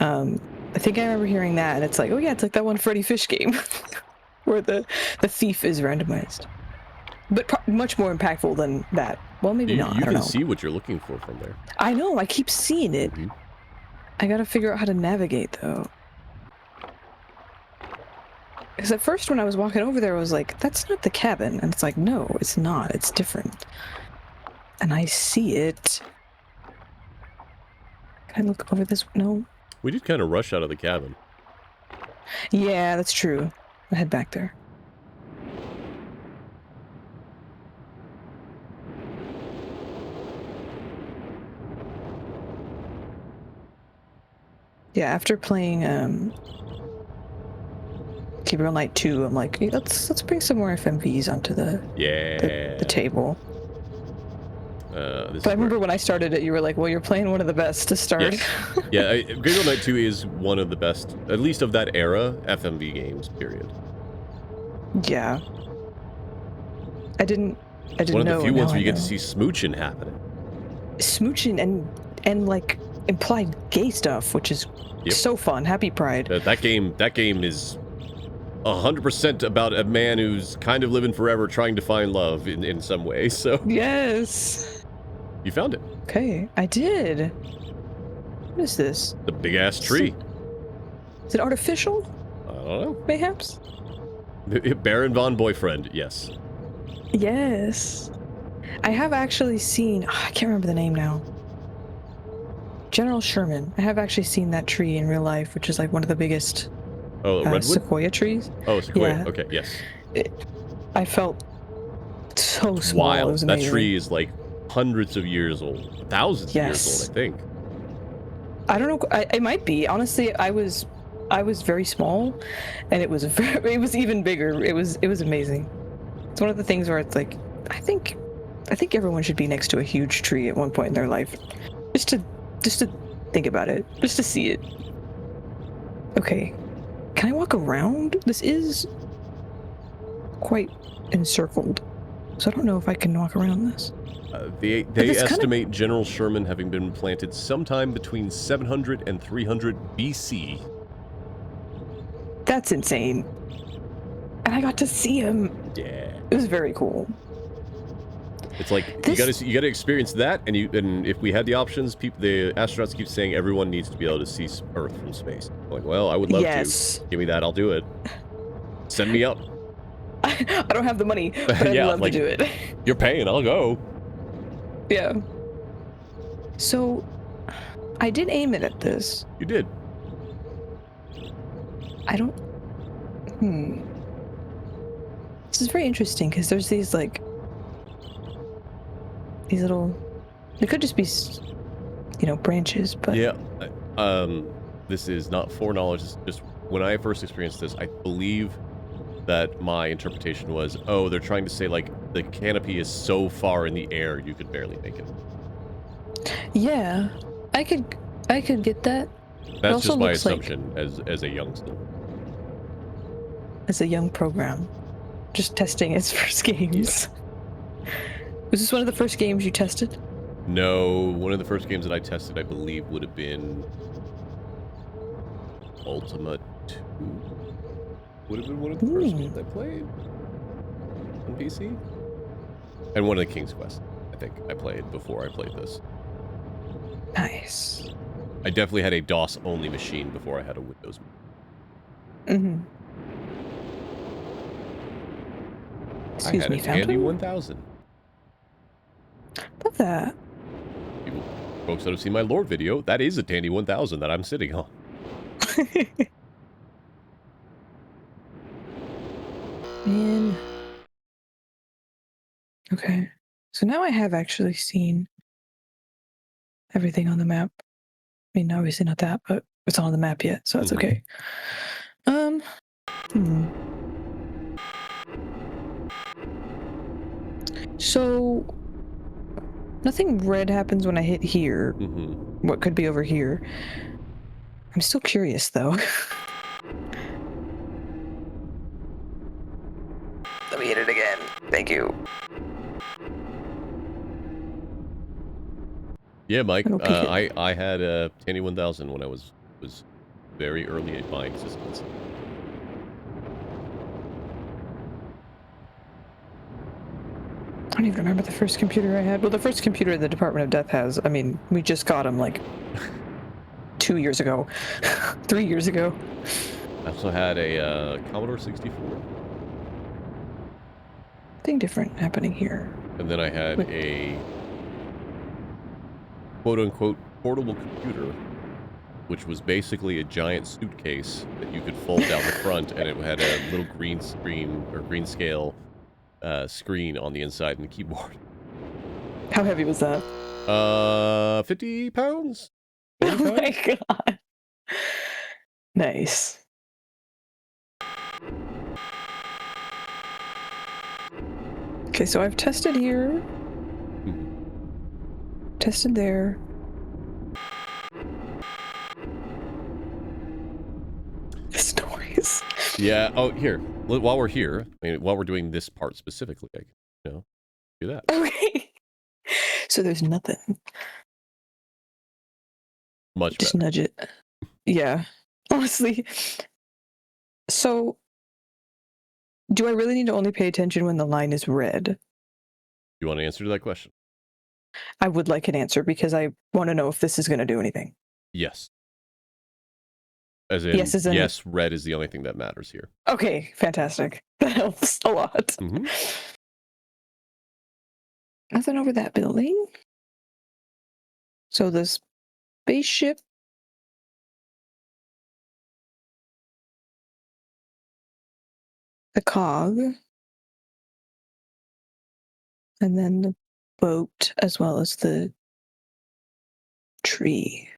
I think I remember hearing that, and it's like, oh yeah, it's like that one Freddy Fish game where the thief is randomized, but much more impactful than that. Well, maybe not. You I don't can know. see what you're looking for from there. I know. I keep seeing it. Mm-hmm. I gotta figure out how to navigate though. Because at first when I was walking over there, I was like, that's not the cabin. And it's like, no, it's not. It's different. And I see it. Can I look over this? No. We did kind of rush out of the cabin. Yeah, that's true. I'll head back there. Yeah, after playing Gabriel Knight 2, I'm like, hey, let's bring some more FMVs onto the table. But I remember when I started it, you were like, well, you're playing one of the best to start. Yes. Yeah, Gabriel Knight 2 is one of the best, at least of that era, FMV games, period. Yeah. I didn't know. One of the few ones where you get to see smooching happening. Smooching and like implied gay stuff, which is so fun. Happy Pride. That game is 100% about a man who's kind of living forever trying to find love in some way, so... Yes. You found it. Okay, I did. What is this? The big-ass tree. Is it artificial? I don't know. Mayhaps? Baron von Boyfriend, yes. Yes. I have actually seen... Oh, I can't remember the name now. General Sherman. I have actually seen that tree in real life, which is like one of the biggest redwood? sequoia trees. Oh, sequoia. Yeah. Okay, yes. I felt so small. Wild. It was That amazing. tree is like hundreds of years old. Thousands of years old, I think. I don't know. It might be. Honestly, I was very small, and it was even bigger. It was amazing. It's one of the things where it's like, I think everyone should be next to a huge tree at one point in their life, just to think about it, just to see it. Okay, can I walk around? This is quite encircled, so I don't know if I can walk around this. They estimate General Sherman having been planted sometime between 700 and 300 BC. That's insane. And I got to see him. Yeah. It was very cool. It's like you gotta experience that, and if we had the options, the astronauts keep saying everyone needs to be able to see Earth from space. I'm like, well, I would love to. Give me that, I'll do it. Send me up. I don't have the money, but I'd love to do it. You're paying, I'll go. Yeah. So, I did aim it at this. You did. I don't... This is very interesting, because there's these, like... These little... They could just be, branches, but... Yeah. This is not foreknowledge, it's just... When I first experienced this, I believe that my interpretation was, oh, they're trying to say, like, the canopy is so far in the air, you could barely make it. Yeah. I could get that. That's just my assumption as a youngster. As a young program. Just testing its first games. Yeah. Was this one of the first games you tested? No, one of the first games that I tested, I believe, would have been Ultima 2. Would have been one of the first games I played on PC. And one of the King's Quest, I think, I played before I played this. Nice. I definitely had a DOS-only machine before I had a Windows. Mm-hmm. I had a Tandy 1000. Love that. Folks that have seen my Lord video, that is a Tandy 1000 that I'm sitting on. Man. Okay. So now I have actually seen everything on the map. I mean, obviously not that, but it's not on the map yet, so that's okay. So nothing red happens when I hit here. What could be over here? I'm still curious, though. Let me hit it again. Thank you. Yeah, Mike. I had a Tandy 1000 when I was very early in my existence. I don't even remember the first computer I had. Well, the first computer the Department of Death has, I mean, we just got him like 2 years ago, 3 years ago. I also had a Commodore 64. Thing different happening here. And then I had a quote-unquote portable computer, which was basically a giant suitcase that you could fold down the front, and it had a little green screen or green scale screen on the inside and the keyboard. How heavy was that? 50 pounds? Oh my god. Nice. Okay, so I've tested here. Tested there. This noise. Yeah. Oh, here. While we're here, I mean, while we're doing this part specifically, I can, do that. Okay. So there's nothing. Much Just better. nudge it. Yeah. Honestly. So, do I really need to only pay attention when the line is red? You want an answer to that question? I would like an answer because I want to know if this is going to do anything. Yes. As in, yes, red is the only thing that matters here. Okay, fantastic. That helps a lot. Nothing over that building. So the spaceship. The cog. And then the boat, as well as the tree.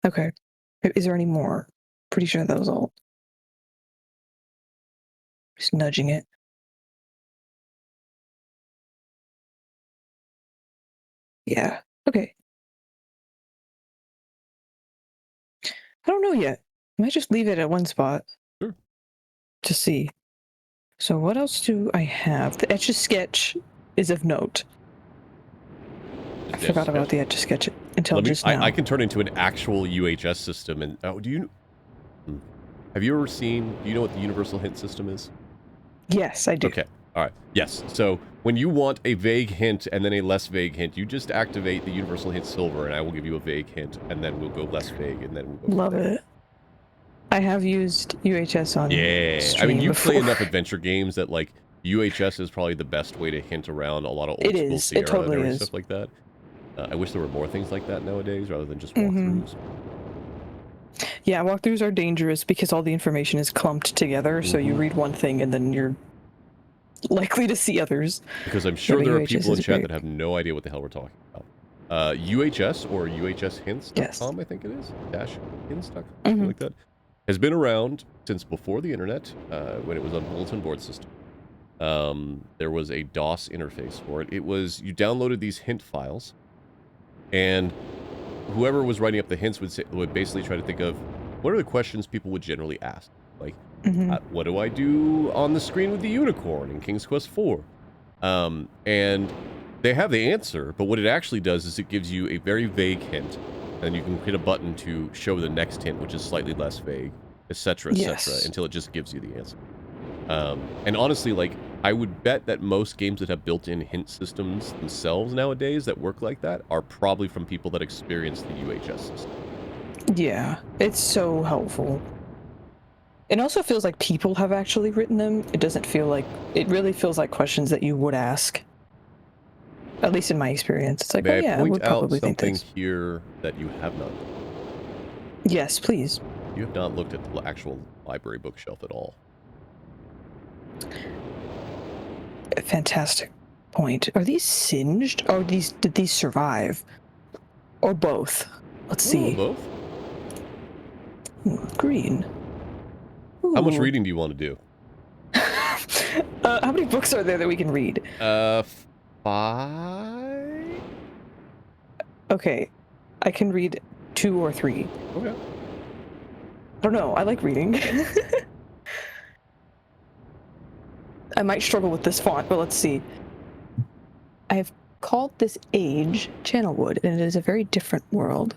Okay. Is there any more? Pretty sure that was all. Just nudging it. Yeah. Okay. I don't know yet. I might just leave it at one spot. Sure. To see. So what else do I have? The Etch-a-Sketch is of note. I forgot about the Etch-a-Sketch until just now. I can turn into an actual UHS system. And have you ever seen? Do you know what the Universal Hint System is? Yes, I do. Okay. All right. Yes. So when you want a vague hint and then a less vague hint, you just activate the Universal Hint Silver, and I will give you a vague hint, and then we'll go less vague, and then we'll go. Love it. I have used UHS on. Yeah. I mean, you play enough adventure games that like UHS is probably the best way to hint around a lot of old school Sierra totally and stuff like that. I wish there were more things like that nowadays rather than just walkthroughs. Yeah, walkthroughs are dangerous because all the information is clumped together, so you read one thing and then you're likely to see others. Because I'm sure there are people in chat that have no idea what the hell we're talking about. UHS or UHShints.com, I think it is, -hints.com, something like that, has been around since before the internet, when it was on bulletin board system. There was a DOS interface for it. It was, you downloaded these hint files, and whoever was writing up the hints would basically try to think of what are the questions people would generally ask. Like, what do I do on the screen with the unicorn in King's Quest IV? And they have the answer, but what it actually does is it gives you a very vague hint, and you can hit a button to show the next hint, which is slightly less vague, etc., until it just gives you the answer. And honestly, like, I would bet that most games that have built-in hint systems themselves nowadays that work like that are probably from people that experience the UHS system. Yeah, it's so helpful. It also feels like people have actually written them. It doesn't feel like, it really feels like questions that you would ask. At least in my experience. It's like, May I would probably think something this. here that you have not? Yes, please. You have not looked at the actual library bookshelf at all. a fantastic point. Are these singed, or did these survive? Or both? Let's see. Both. Green. How much Ooh. reading do you want to do? How many books are there that we can read? 5? Okay, I can read 2 or 3. Okay. I don't know, I like reading. I might struggle with this font, but let's see. I have called this age Channelwood, and it is a very different world.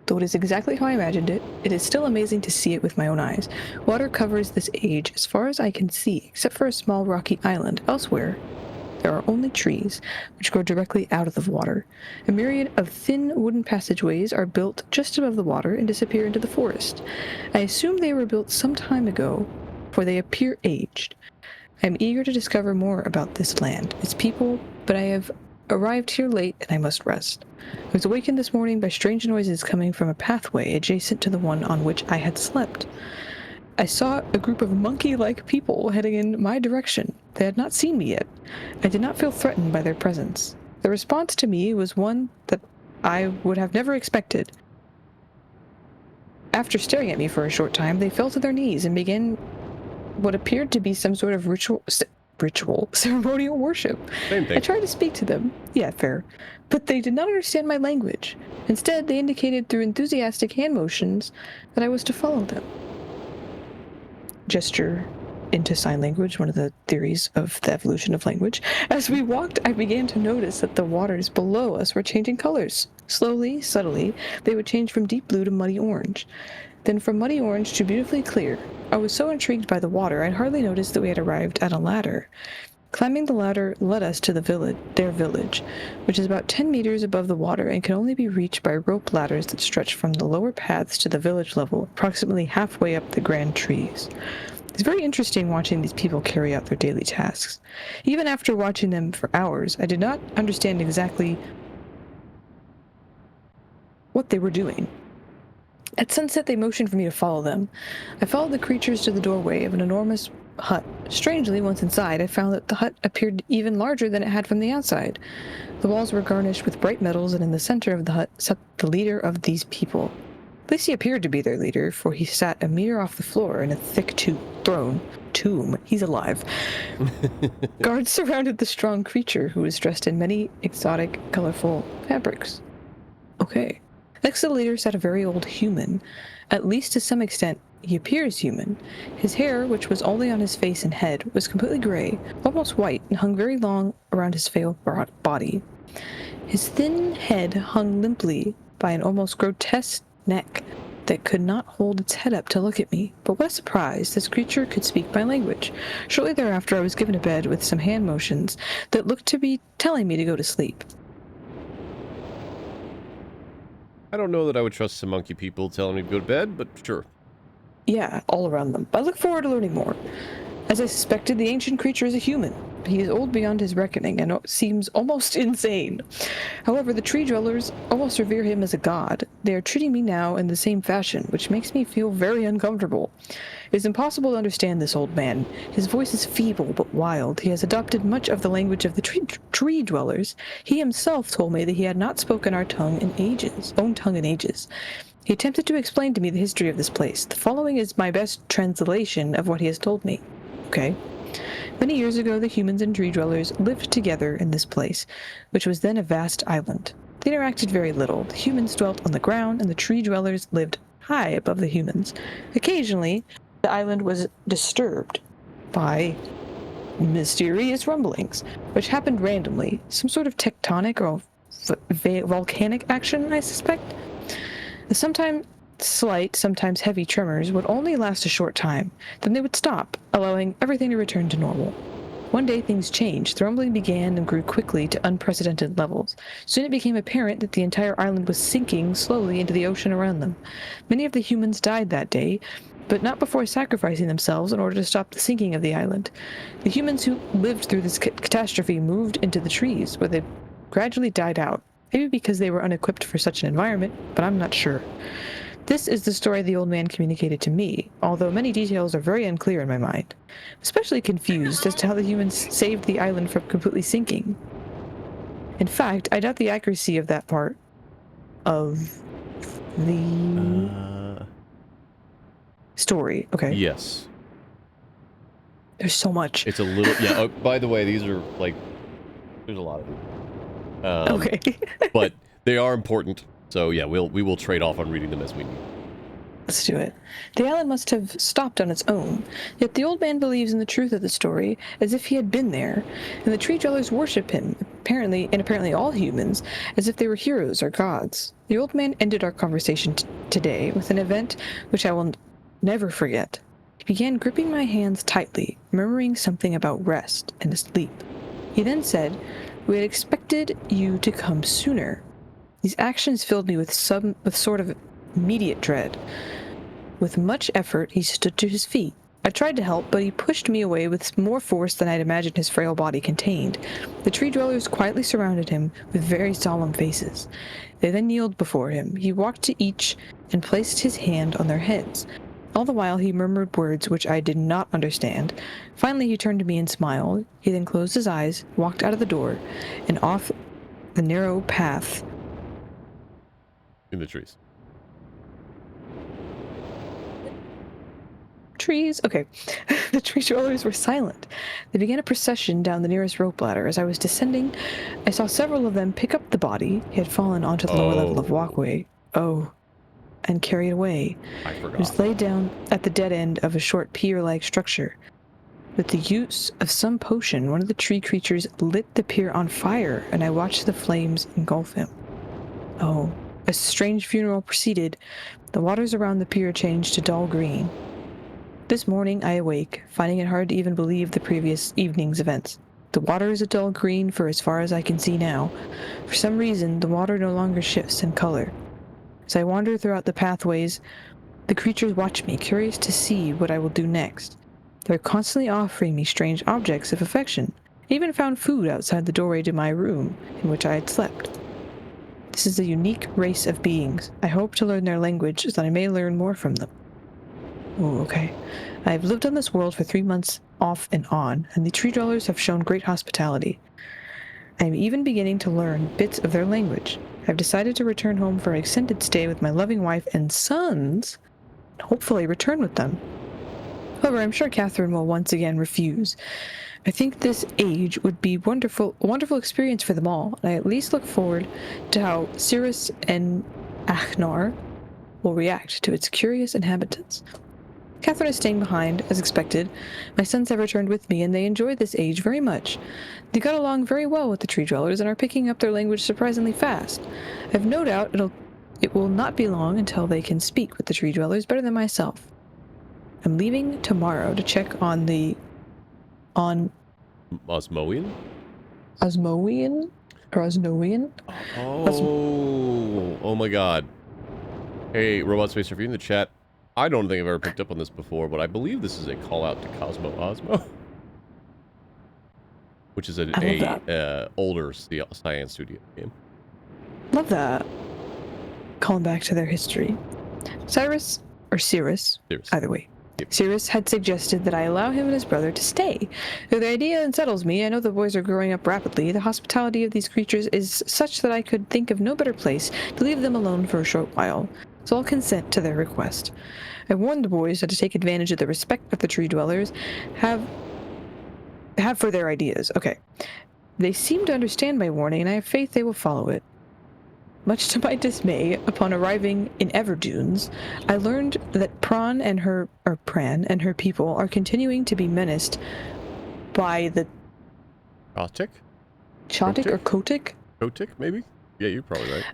Though it is exactly how I imagined it, it is still amazing to see it with my own eyes. Water covers this age as far as I can see, except for a small rocky island. Elsewhere, there are only trees, which grow directly out of the water. A myriad of thin wooden passageways are built just above the water and disappear into the forest. I assume they were built some time ago, for they appear aged. I am eager to discover more about this land, its people, but I have arrived here late and I must rest. I was awakened this morning by strange noises coming from a pathway adjacent to the one on which I had slept. I saw a group of monkey-like people heading in my direction. They had not seen me yet. I did not feel threatened by their presence. The response to me was one that I would have never expected. After staring at me for a short time, they fell to their knees and began what appeared to be some sort of ceremonial worship. Same thing. I tried to speak to them. Yeah, fair. But they did not understand my language. Instead, they indicated through enthusiastic hand motions that I was to follow them. Gesture into sign language, one of the theories of the evolution of language. As we walked, I began to notice that the waters below us were changing colors. Slowly, subtly, they would change from deep blue to muddy orange. Then from muddy orange to beautifully clear. I was so intrigued by the water, I'd hardly noticed that we had arrived at a ladder. Climbing the ladder led us to their village, which is about 10 meters above the water and can only be reached by rope ladders that stretch from the lower paths to the village level, approximately halfway up the grand trees. It's very interesting watching these people carry out their daily tasks. Even after watching them for hours, I did not understand exactly what they were doing. At sunset, they motioned for me to follow them. I followed the creatures to the doorway of an enormous hut. Strangely, once inside, I found that the hut appeared even larger than it had from the outside. The walls were garnished with bright metals, and in the center of the hut sat the leader of these people. At least he appeared to be their leader, for he sat a meter off the floor in a thick tomb. He's alive. Guards surrounded the strong creature, who was dressed in many exotic, colorful fabrics. Okay. Next to the leader sat a very old human. At least to some extent, he appears human. His hair, which was only on his face and head, was completely gray, almost white, and hung very long around his frail body. His thin head hung limply by an almost grotesque neck that could not hold its head up to look at me. But what a surprise, this creature could speak my language. Shortly thereafter, I was given a bed with some hand motions that looked to be telling me to go to sleep. I don't know that I would trust some monkey people telling me to go to bed, but sure. Yeah, all around them. I look forward to learning more. As I suspected, the ancient creature is a human. He is old beyond his reckoning and seems almost insane. However, the tree dwellers almost revere him as a god. They are treating me now in the same fashion, which makes me feel very uncomfortable. It is impossible to understand this old man. His voice is feeble but wild. He has adopted much of the language of the tree dwellers. He himself told me that he had not spoken our own tongue in ages. He attempted to explain to me the history of this place. The following is my best translation of what he has told me. Okay. Many years ago, the humans and tree dwellers lived together in this place, which was then a vast island. They interacted very little. The humans dwelt on the ground, and the tree dwellers lived high above the humans. Occasionally, the island was disturbed by mysterious rumblings, which happened randomly. Some sort of tectonic or volcanic action, I suspect. The sometimes slight, sometimes heavy tremors would only last a short time. Then they would stop, allowing everything to return to normal. One day things changed. The rumbling began and grew quickly to unprecedented levels. Soon it became apparent that the entire island was sinking slowly into the ocean around them. Many of the humans died that day, but not before sacrificing themselves in order to stop the sinking of the island. The humans who lived through this catastrophe moved into the trees, where they gradually died out. Maybe because they were unequipped for such an environment, but I'm not sure. This is the story the old man communicated to me, although many details are very unclear in my mind. I'm especially confused as to how the humans saved the island from completely sinking. In fact, I doubt the accuracy of that part of the story. Okay. Yes. There's so much. It's a little... Yeah, oh, by the way, these are, like... There's a lot of them. Okay. But they are important. So, yeah, we will trade off on reading them as we need. Let's do it. The island must have stopped on its own, yet the old man believes in the truth of the story as if he had been there, and the tree dwellers worship him, apparently all humans, as if they were heroes or gods. The old man ended our conversation today with an event which I will never forget. He began gripping my hands tightly, murmuring something about rest and sleep. He then said, "We had expected you to come sooner." These actions filled me with sort of immediate dread. With much effort, he stood to his feet. I tried to help, but he pushed me away with more force than I'd imagined his frail body contained. The tree dwellers quietly surrounded him with very solemn faces. They then kneeled before him. He walked to each and placed his hand on their heads. All the while he murmured words which I did not understand. Finally he turned to me and smiled. He then closed his eyes, walked out of the door, and off the narrow path. In the trees. Trees. Okay. The tree dwellers were silent. They began a procession down the nearest rope ladder. As I was descending, I saw several of them pick up the body. He had fallen onto the lower level of walkway. And carried away. I forgot. He was laid down at the dead end of a short pier-like structure. With the use of some potion, one of the tree creatures lit the pier on fire, and I watched the flames engulf him. A strange funeral proceeded. The waters around the pier changed to dull green. This morning I awake, finding it hard to even believe the previous evening's events. The water is a dull green for as far as I can see now. For some reason, the water no longer shifts in color. As I wander throughout the pathways, the creatures watch me, curious to see what I will do next. They're constantly offering me strange objects of affection. I even found food outside the doorway to my room, in which I had slept. This is a unique race of beings. I hope to learn their language so that I may learn more from them. Okay. I have lived on this world for 3 months off and on, and the tree dwellers have shown great hospitality. I am even beginning to learn bits of their language. I've decided to return home for an extended stay with my loving wife and sons, and hopefully return with them. However, I'm sure Catherine will once again refuse. I think this age would be a wonderful experience for them all, and I at least look forward to how Cirrus and Achnar will react to its curious inhabitants. Catherine is staying behind, as expected. My sons have returned with me, and they enjoy this age very much. They got along very well with the tree dwellers and are picking up their language surprisingly fast. I have no doubt it will not be long until they can speak with the tree dwellers better than myself. I'm leaving tomorrow to check on Osmoian? Osmoian? Or Osnoian? Oh my god. Hey, Robot Space Review in the chat. I don't think I've ever picked up on this before, but I believe this is a call out to Cosmo Osmo. Which is an older Science Studio game. Love that. Calling back to their history. Cirrus, either way. Yep. Cirrus had suggested that I allow him and his brother to stay. Though the idea unsettles me, I know the boys are growing up rapidly. The hospitality of these creatures is such that I could think of no better place to leave them alone for a short while. So I'll consent to their request. I warned the boys not to take advantage of the respect that the tree dwellers have for their ideas. Okay. They seem to understand my warning, and I have faith they will follow it. Much to my dismay, upon arriving in Everdunes, I learned that Pran and her people are continuing to be menaced by the Chotic or Kotik? Kotik, maybe? Yeah, you're probably right.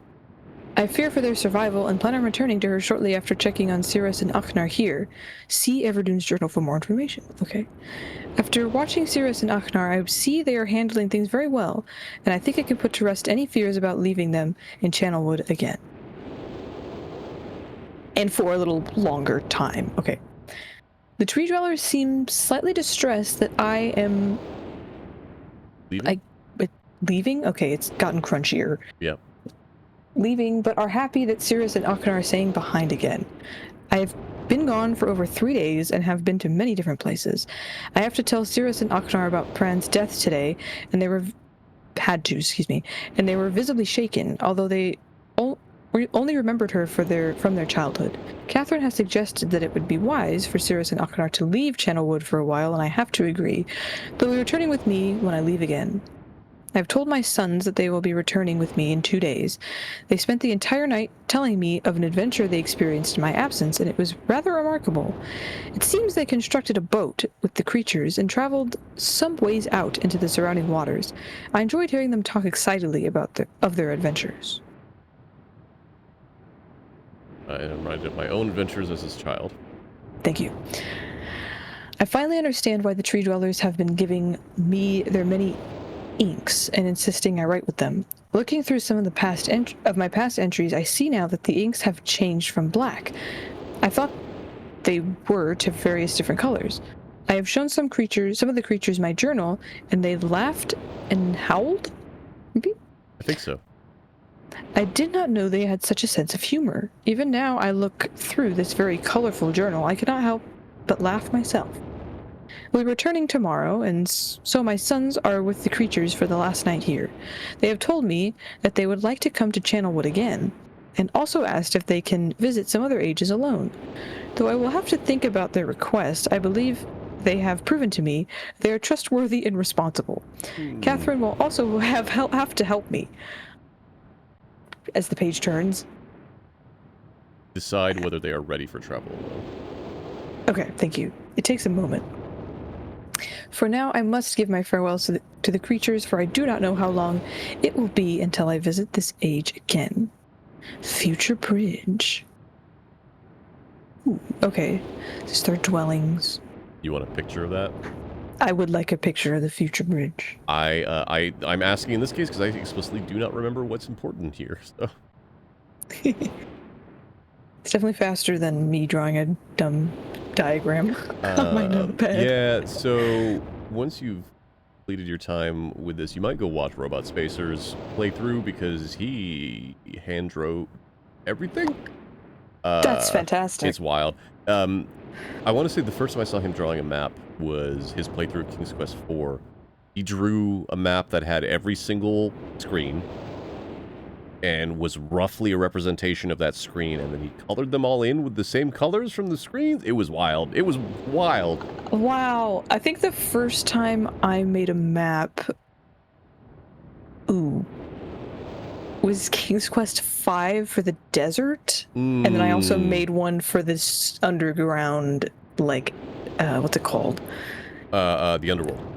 I fear for their survival and plan on returning to her shortly after checking on Cirrus and Achnar here. See Everdune's journal for more information. Okay. After watching Cirrus and Achnar, I see they are handling things very well, and I think I can put to rest any fears about leaving them in Channelwood again. And for a little longer time. Okay. The tree dwellers seem slightly distressed that I am... Leaving? Leaving? Okay, it's gotten crunchier. Yep. leaving, but are happy that Sirius and Akhenar are staying behind again. I have been gone for over 3 days and have been to many different places. I have to tell Sirius and Akhenar about Pran's death today, and they were and they were visibly shaken, although they only remembered her from their childhood. Catherine has suggested that it would be wise for Sirius and Akhenar to leave Channelwood for a while, and I have to agree. They'll be returning with me when I leave again. I've told my sons that they will be returning with me in 2 days. They spent the entire night telling me of an adventure they experienced in my absence, and it was rather remarkable. It seems they constructed a boat with the creatures and traveled some ways out into the surrounding waters. I enjoyed hearing them talk excitedly about their adventures. I am reminded of my own adventures as his child. Thank you. I finally understand why the tree dwellers have been giving me their many inks and insisting I write with them. Looking through some of my past entries, I see now that the inks have changed from black. I thought they were to various different colors. I have shown some of the creatures my journal, and they laughed and howled? Maybe? I think so. I did not know they had such a sense of humor. Even now I look through this very colorful journal, I cannot help but laugh myself. We're returning tomorrow, and so my sons are with the creatures for the last night here. They have told me that they would like to come to Channelwood again, and also asked if they can visit some other ages alone. Though I will have to think about their request, I believe they have proven to me they are trustworthy and responsible. Catherine will also have to help me. As the page turns. Decide whether they are ready for travel alone. Okay, thank you. It takes a moment. For now, I must give my farewells to the creatures, for I do not know how long it will be until I visit this age again. Future Bridge. Ooh, okay, this is their dwellings. You want a picture of that? I would like a picture of the Future Bridge. I'm asking in this case because I explicitly do not remember what's important here. So. It's definitely faster than me drawing a dumb diagram on my notepad. Yeah, so once you've completed your time with this, you might go watch Robot Spacer's playthrough because he hand drew everything. That's fantastic. It's wild. I want to say the first time I saw him drawing a map was his playthrough of King's Quest IV. He drew a map that had every single screen and was roughly a representation of that screen, and then he colored them all in with the same colors from the screens. It was wild. It was wild. Wow. I think the first time I made a map was King's Quest V for the desert, and then I also made one for this underground, like, what's it called? The Underworld.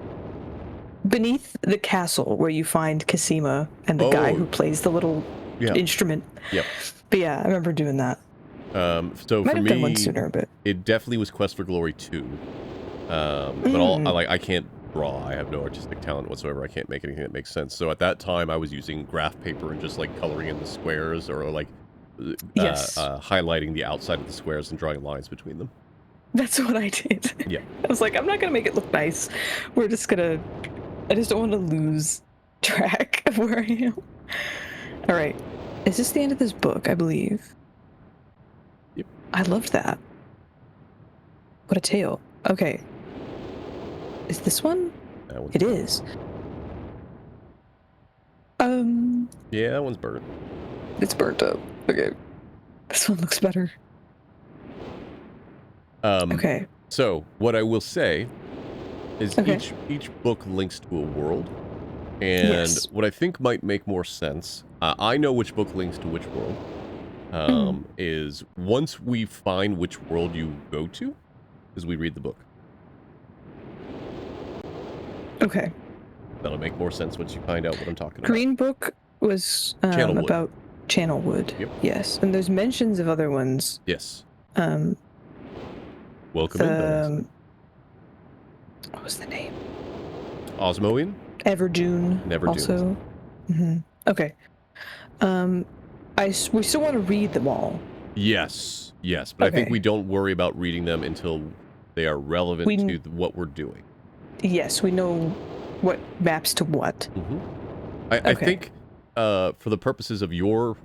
Beneath the castle where you find Cassima and the guy who plays the little instrument. Yep. But yeah, I remember doing that. So Might for have me, done one sooner, but it definitely was Quest for Glory 2. But I can't draw. I have no artistic talent whatsoever. I can't make anything that makes sense. So at that time, I was using graph paper and just like coloring in the squares, or like highlighting the outside of the squares and drawing lines between them. That's what I did. Yeah. I was like, I'm not gonna make it look nice. I just don't want to lose track of where I am. All right. Is this the end of this book? I believe. Yep. I loved that. What a tale. Okay. Is this one? It is. Yeah, that one's burnt. It's burnt up. Okay. This one looks better. Okay. So, what I will say is each book links to a world. And what I think might make more sense, I know which book links to which world, is once we find which world you go to, is we read the book. Okay. That'll make more sense once you find out what I'm talking about. Green Book was about Channelwood. Yep. Yes, and there's mentions of other ones. Yes. Welcome in. What was the name? Osmoian? Everdune. Neverdune. Also. Okay. We still want to read them all. Yes, but I think we don't worry about reading them until they are relevant to what we're doing. Yes, we know what maps to what. I think for the purposes of your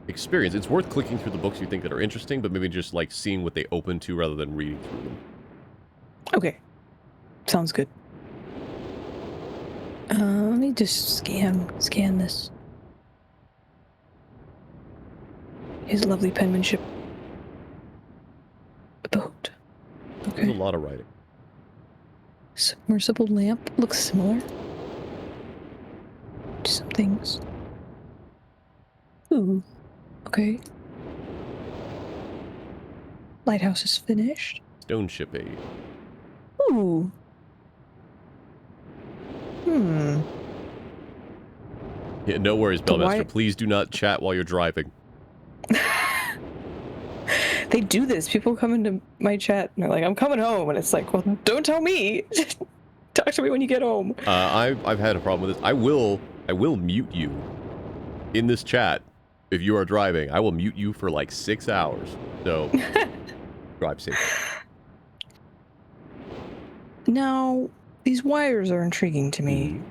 experience. It's worth clicking through the books you think that are interesting, but maybe just like seeing what they open to rather than reading through them. Okay. Sounds good. Let me just scan this. His lovely penmanship. A boat. There's a Okay. lot of writing. Submersible lamp looks similar to some things. Ooh. Okay. Lighthouse is finished. Stone ship aid. Ooh. Yeah, no worries, The Bellmaster. why- Please do not chat while you're driving. They do this. People come into my chat and they're like, I'm coming home. And it's like, well, don't tell me. Talk to me when you get home. I've had a problem with this. I will mute you in this chat if you are driving. I will mute you for like 6 hours. So drive safe. Now, these wires are intriguing to me.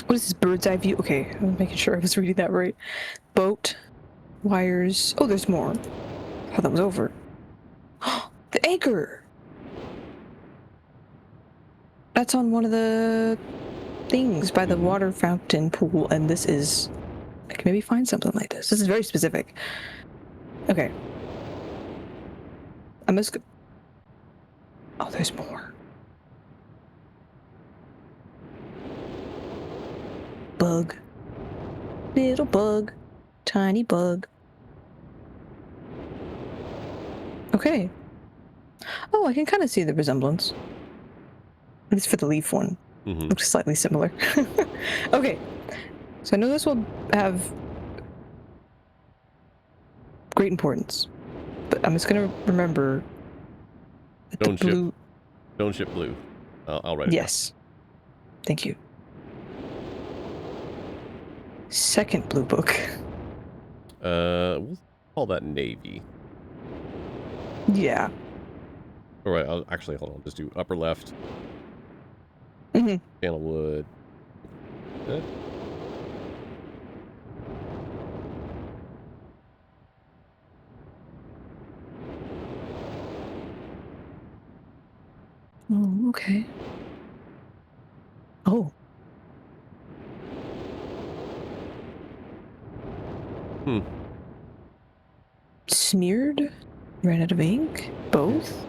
What is this bird's eye view? Okay, I'm making sure I was reading that right. Boat, wires. Oh, there's more. I thought that was over. The anchor! That's on one of the things by the water fountain pool, and this is... I can maybe find something like this. This is very specific. Okay. I'm just... Oh, there's more. Bug. Little bug. Tiny bug. Okay. Oh, I can kind of see the resemblance. At least for the leaf one. Looks slightly similar. Okay. So I know this will have great importance. But I'm just going to remember that the blue... Stone ship blue. I'll write it Yes. Thank you. Second blue book. We'll call that navy. Yeah. All right. Actually, hold on. Just do upper left. Channel wood. Good. Oh, okay. Oh. Smeared? Ran out of ink? Both?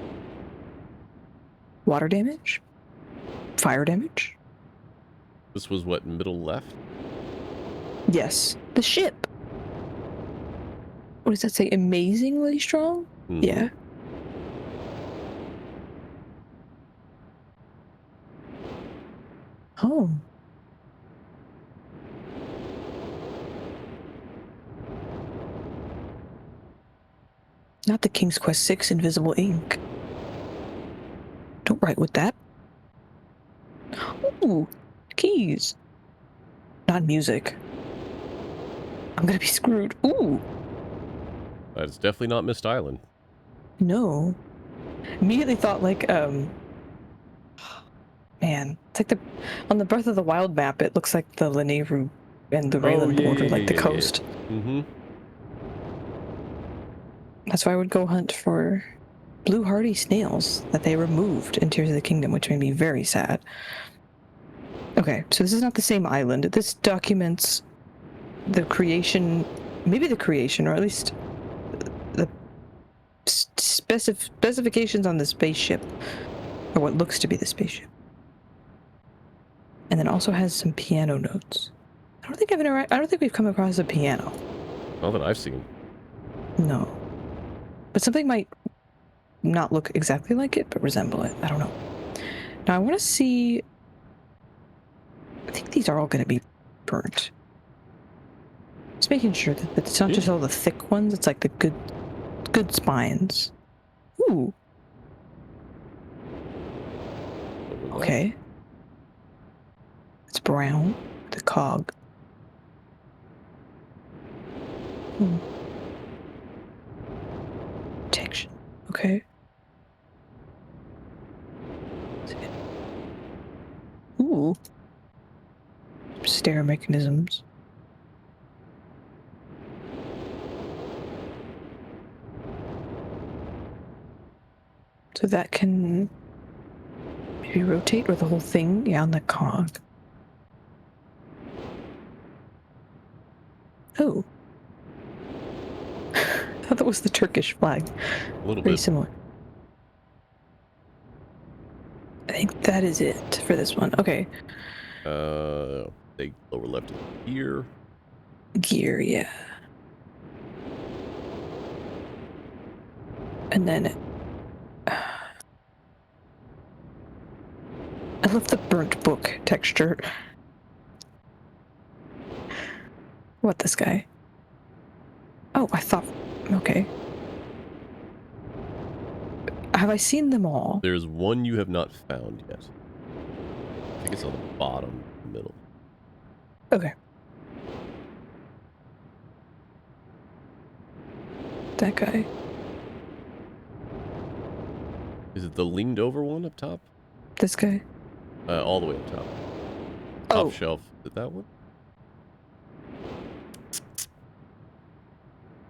Water damage? Fire damage? This was what, middle left? Yes. The ship. What does that say? Amazingly strong? Yeah. Oh. Not the King's Quest VI invisible ink. Don't write with that. Ooh, keys. Not music. I'm gonna be screwed. Ooh. It's definitely not Myst Island. No. Immediately thought like, man, it's like on the Breath of the Wild map, it looks like the Lanayru and the Raylan border, like the coast. That's why I would go hunt for blue hardy snails that they removed in Tears of the Kingdom, which made me very sad. Okay, so this is not the same island. This documents the creation, maybe the creation, or at least the specifications on the spaceship, or what looks to be the spaceship. And then also has some piano notes. I don't think we've come across a piano. Not that I've seen. No. But something might not look exactly like it, but resemble it. I don't know. Now I want to see... I think these are all going to be burnt. Just making sure that it's not just all the thick ones, it's like the good spines. Ooh. Okay. It's brown. The cog. Protection. Okay. Ooh. Stair mechanisms. So that can maybe rotate or the whole thing? Yeah, on the cog. Oh. I thought that was the Turkish flag. A little Very bit. similar. I think that is it for this one. Okay. They lower left is here. Gear, yeah. And then I love the burnt book texture. What, this guy? Oh, I thought... Okay. Have I seen them all? There's one you have not found yet. I think it's on the bottom, middle. Okay. That guy. Is it the leaned over one up top? This guy. All the way up top. Oh. Top shelf. Is it that one?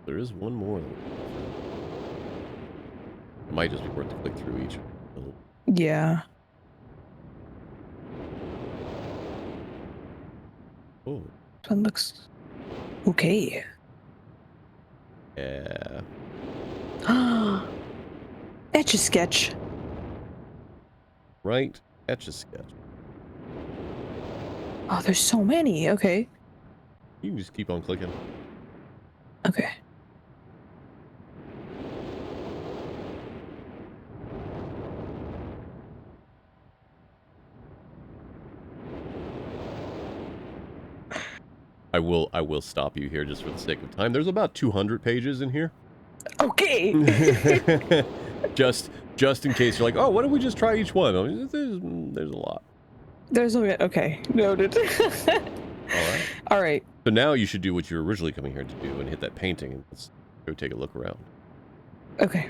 There is one more. It might just be worth to click through each. Yeah. Oh. This one looks... Okay. Yeah. Etch-a-sketch. Right. Etch-a-sketch. Oh, there's so many. Okay. You can just keep on clicking. Okay. I will stop you here just for the sake of time. There's about 200 pages in here. Okay. just in case you're like, oh, why don't we just try each one? I mean, there's a lot. There's only... Okay. Noted. All right. All right. So now you should do what you were originally coming here to do and hit that painting and let's go take a look around. Okay.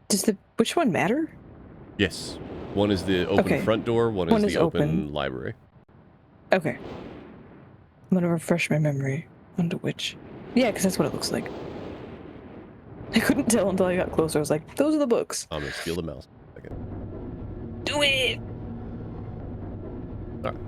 Does the... Which one matter? Yes. One is the open front door, one is the open library. Okay. I'm gonna refresh my memory onto which. Yeah, because that's what it looks like. I couldn't tell until I got closer. I was like, those are the books. I'm going to steal the mouse for a second. Do it! All right.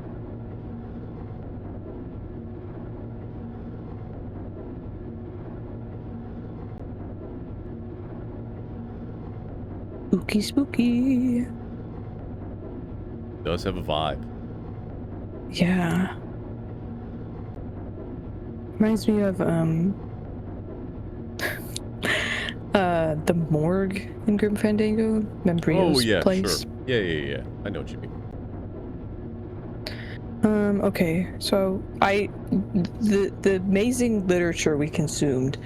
Spooky, spooky. Does have a vibe. Yeah. Reminds me of the morgue in Grim Fandango, Membrio's place. Sure. Yeah. I know what you mean. Okay, so the amazing literature we consumed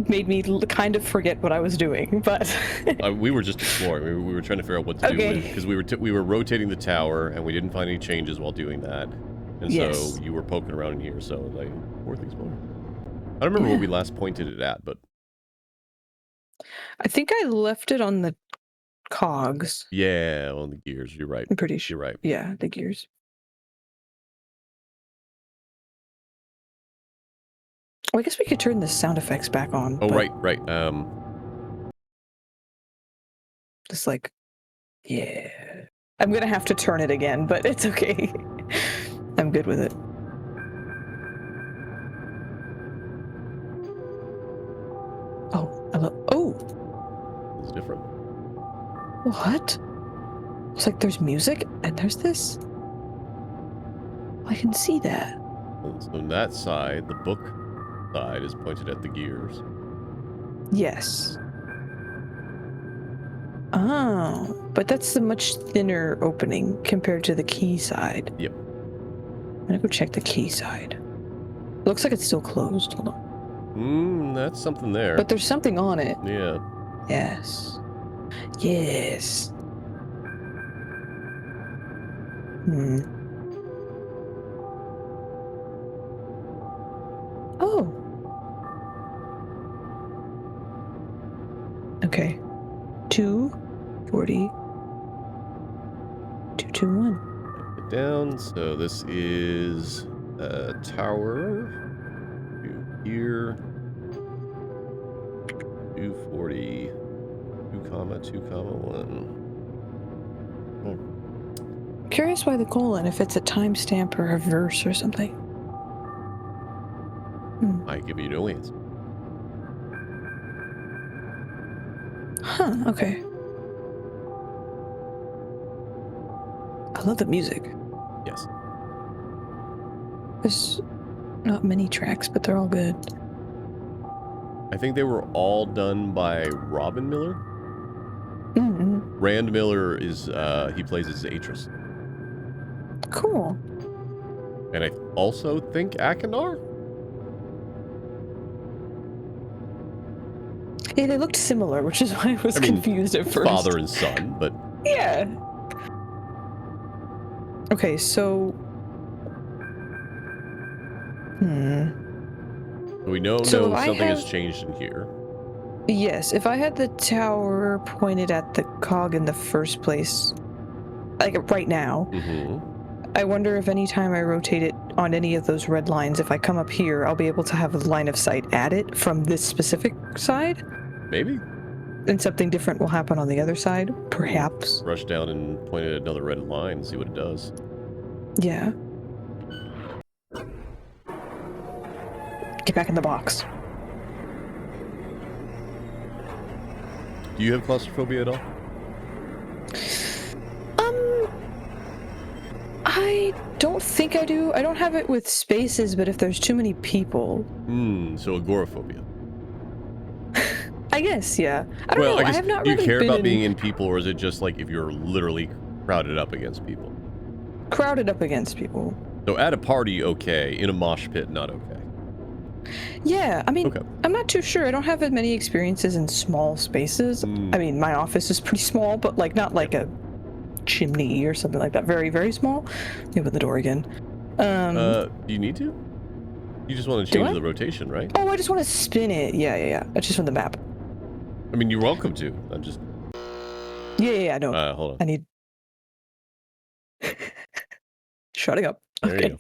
made me kind of forget what I was doing, but we were just exploring. We were trying to figure out what to do because we were rotating the tower and we didn't find any changes while doing that, and so you were poking around in here. So like, worth exploring. I don't remember what we last pointed it at, but I think I left it on the cogs. Yeah, on the gears. You're right. I'm pretty sure. You're right. Yeah, the gears. Well, I guess we could turn the sound effects back on. Oh, right. Just like, yeah. I'm gonna have to turn it again, but it's okay. I'm good with it. Oh, hello. Oh! It's different. What? It's like there's music and there's this? I can see that. So on that side, the book side is pointed at the gears. Yes. Oh, but that's a much thinner opening compared to the key side. Yep. I'm gonna go check the key side. Looks like it's still closed. Hold on. That's something there. But there's something on it. Yeah. Yes. Yes. Oh. Okay. 240. 221. Put down. So this is a tower. Here. 240, 2 comma 2 comma 1. Curious why the colon, if it's a timestamp or a verse or something. I give you no answer. Huh, okay. I love the music. Yes. There's not many tracks, but they're all good. I think they were all done by Robin Miller. Mm-hmm. Rand Miller is, he plays as Atris. Cool. And I also think Akinar? Yeah, they looked similar, which is why I was confused at first. Father and son, but... Yeah. Okay, so... We know something has changed in here. Yes, if I had the tower pointed at the cog in the first place, like right now, I wonder if anytime I rotate it on any of those red lines, if I come up here, I'll be able to have a line of sight at it from this specific side? Maybe. And something different will happen on the other side, perhaps. Rush down and point at another red line and see what it does. Yeah. Get back in the box. Do you have claustrophobia at all? I don't think I do. I don't have it with spaces, but if there's too many people. So agoraphobia. I guess, yeah. I don't know. I have not really. Do you care about in... being in people, or is it just like if you're literally crowded up against people? Crowded up against people. So at a party, okay. In a mosh pit, not okay. Yeah, I mean, I'm not too sure. I don't have as many experiences in small spaces. I mean, my office is pretty small, but like not like a chimney or something like that. Very, very small. Open the door again. Do you need to? You just want to change the rotation, right? Oh, I just want to spin it. Yeah. That's just from the map. I mean, you're welcome to. I'm just... Yeah, no. Hold on. I need... Shutting up. There okay. You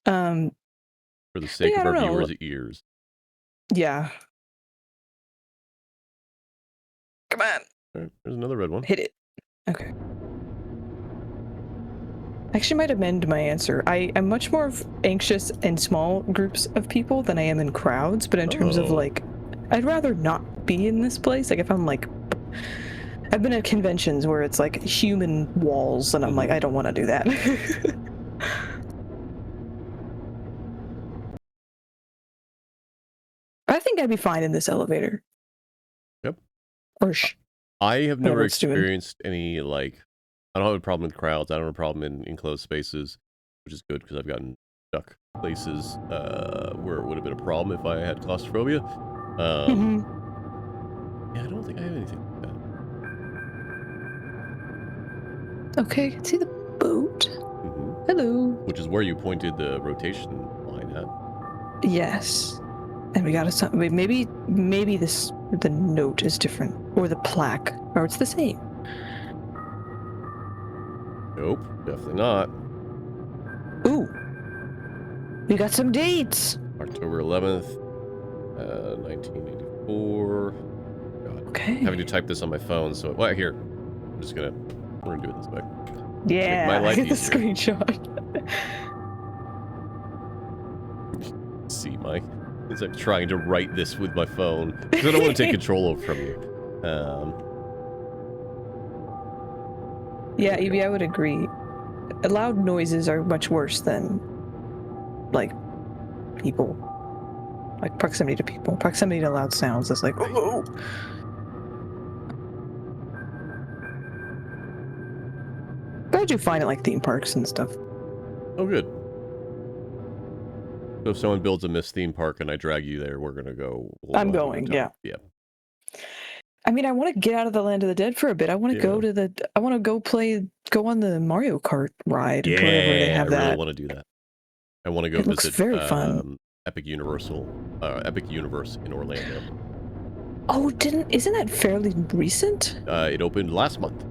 go. For the sake of our viewers' ears. Yeah. Come on. All right, there's another red one. Hit it. Okay. I actually might amend my answer. I'm much more anxious in small groups of people than I am in crowds, but in terms of like, I'd rather not be in this place. Like if I'm like, I've been at conventions where it's like human walls and I'm like, I don't want to do that. I think I'd be fine in this elevator. Yep. Or I have never experienced any, like, I don't have a problem with crowds. I don't have a problem in enclosed spaces, which is good because I've gotten stuck places where it would have been a problem if I had claustrophobia. Yeah, I don't think I have anything like that. Okay, I can see the boat. Hello. Which is where you pointed the rotation line at. Yes. And we got a maybe the note is different, or the plaque, or it's the same. Nope, definitely not. Ooh, we got some dates. October 11th, 1984. God. Okay. Having to type this on my phone, so here. We're gonna do it this way. Yeah, my life get the easier. screenshot. See, Mike. It's like trying to write this with my phone because I don't want to take control over from you. Yeah, Evie, I would agree. Loud noises are much worse than, like, people. Like, proximity to people. Proximity to loud sounds is like, oh! But I do find it like theme parks and stuff. Oh, good. So if someone builds a Myst theme park and I drag you there, we're gonna go. I'm going, yeah. Yeah. I mean, I want to get out of the Land of the Dead for a bit. I want to go to I want to go on the Mario Kart ride. Yeah, wherever they have I really want to do that. I want to go visit. Looks very fun. Epic Universe in Orlando. Oh, isn't that fairly recent? It opened last month.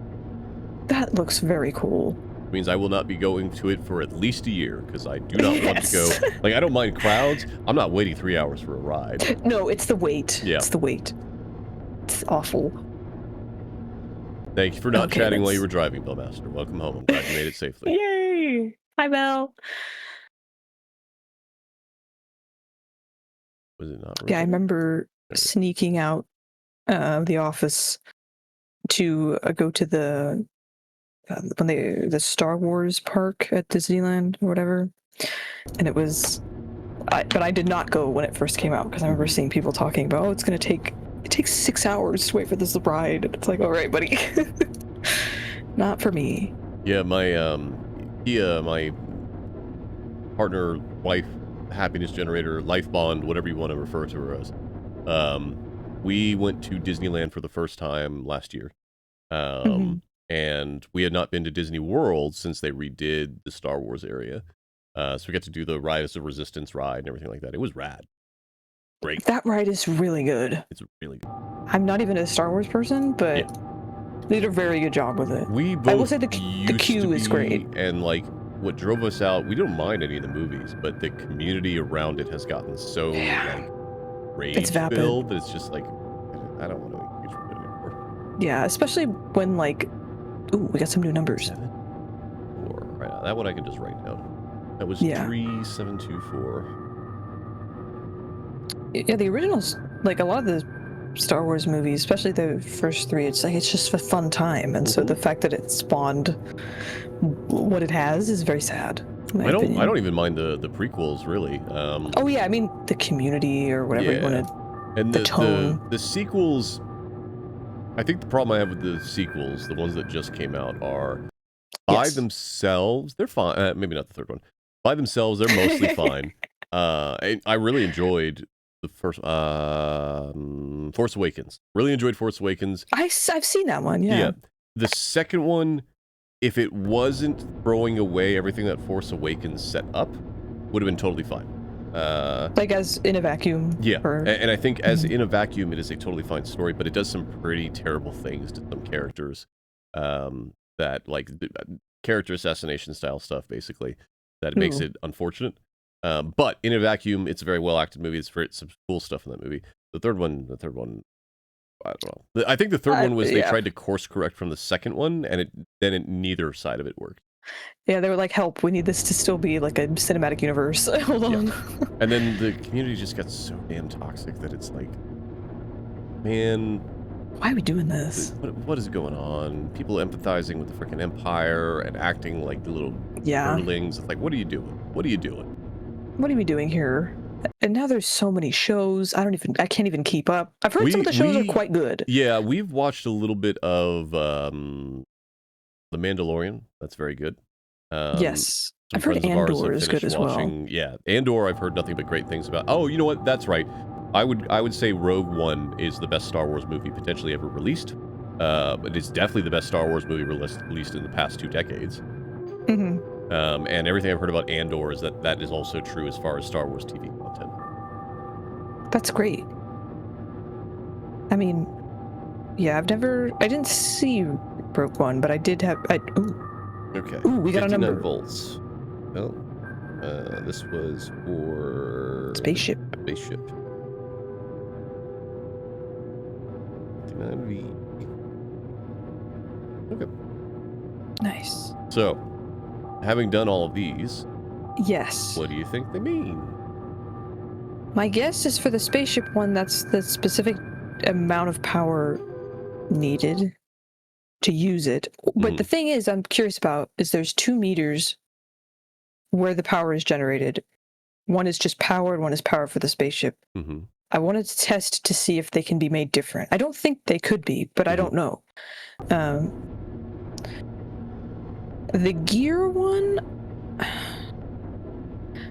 That looks very cool. It means I will not be going to it for at least a year because I do not want to go. Like, I don't mind crowds. I'm not waiting 3 hours for a ride. No, it's the wait. Yeah. It's the wait. It's awful. Thank you for not Okay, chatting while you that's- were driving, Bellmaster. Welcome home. I'm glad you made it safely. Yay! Hi, Belle. Was it not? Yeah, I recording? remember Okay. sneaking out of the office to go to the the Star Wars park at Disneyland or whatever, and it was, but I did not go when it first came out because I remember seeing people talking about, oh, it takes 6 hours to wait for this ride. It's like, all right, buddy, not for me. Yeah, my my partner, wife, happiness generator, life bond, whatever you want to refer to her as. We went to Disneyland for the first time last year. And we had not been to Disney World since they redid the Star Wars area. So we got to do the Rise of Resistance ride and everything like that. It was rad. Great. That ride is really good. It's really good. I'm not even a Star Wars person, but they did a very good job with it. We both I will say the used queue to is be, great. And like what drove us out, we don't mind any of the movies, but the community around it has gotten so like rage vapid. filled that it's just like I don't want to engage with it anymore. Yeah, especially when like, ooh, we got some new numbers. 7, 4. Right now, that one I can just write down. That was 3724. Yeah, the originals, like a lot of the Star Wars movies, especially the first 3, it's like it's just a fun time, and so the fact that it spawned what it has is very sad. I don't even mind the prequels really. Oh yeah, I mean the community or whatever you want to. And the tone. The sequels. I think the problem I have with the sequels, the ones that just came out, are by themselves they're fine. Maybe not the third one. By themselves, they're mostly fine. I really enjoyed the first Force Awakens. Really enjoyed Force Awakens. I've seen that one. Yeah. The second one, if it wasn't throwing away everything that Force Awakens set up, would have been totally fine. Like as in a vacuum. Yeah, and I think as in a vacuum, it is a totally fine story, but it does some pretty terrible things to some characters. That like character assassination style stuff, basically, that it makes it unfortunate. But in a vacuum, it's a very well acted movie. It's some cool stuff in that movie. The third one, I don't know. I think the third one was they tried to course correct from the second one, and neither side of it worked. Yeah, they were like, help, we need this to still be like a cinematic universe. Hold on. And then the community just got so damn toxic that it's like, man, why are we doing this? What is going on? People empathizing with the freaking Empire and acting like the little earlings. It's like, what are you doing? What are you doing? What are we doing here? And now there's so many shows. I can't even keep up. I've heard some of the shows are quite good. Yeah, we've watched a little bit of The Mandalorian. That's very good. Yes. I've heard Andor is good as well. Yeah, Andor I've heard nothing but great things about. Oh, you know what? That's right. I would say Rogue One is the best Star Wars movie potentially ever released. But it's definitely the best Star Wars movie released in the past 2 decades. And everything I've heard about Andor is that is also true as far as Star Wars TV content. That's great. I mean, yeah, I didn't see Rogue One, but I did have, Okay. Ooh, we got a number. 59 volts. Well, this was for... Spaceship. 59V. Okay. Nice. So, having done all of these, yes. what do you think they mean? My guess is for the spaceship one, that's the specific amount of power needed to use it. But the thing is, I'm curious about is there's 2 meters where the power is generated. One is just power, and one is power for the spaceship. I wanted to test to see if they can be made different. I don't think they could be, but I don't know. The gear one,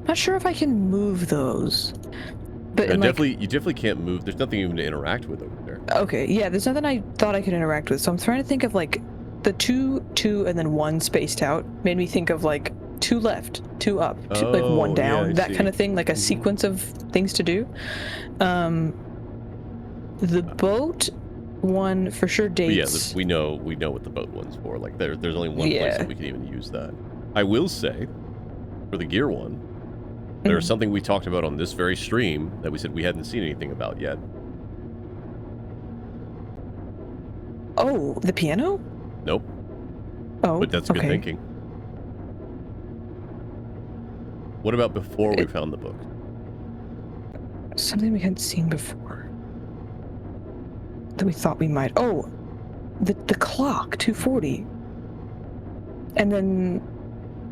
not sure if I can move those. But you definitely can't move. There's nothing even to interact with over there. Okay, yeah, there's nothing I thought I could interact with. So I'm trying to think of like the 2, and then 1 spaced out. Made me think of like 2 left, 2 up, 2, like 1 down, that kind of thing, like a sequence of things to do. The boat, one for sure. But yeah, Dates. we know what the boat one's for. Like there's only one place that we can even use that. I will say, for the gear one, there's something we talked about on this very stream that we said we hadn't seen anything about yet. Oh, the piano? Nope. Oh, But that's good thinking. What about before we found the book? Something we hadn't seen before. That we thought we might. Oh, the clock, 2:40. And then...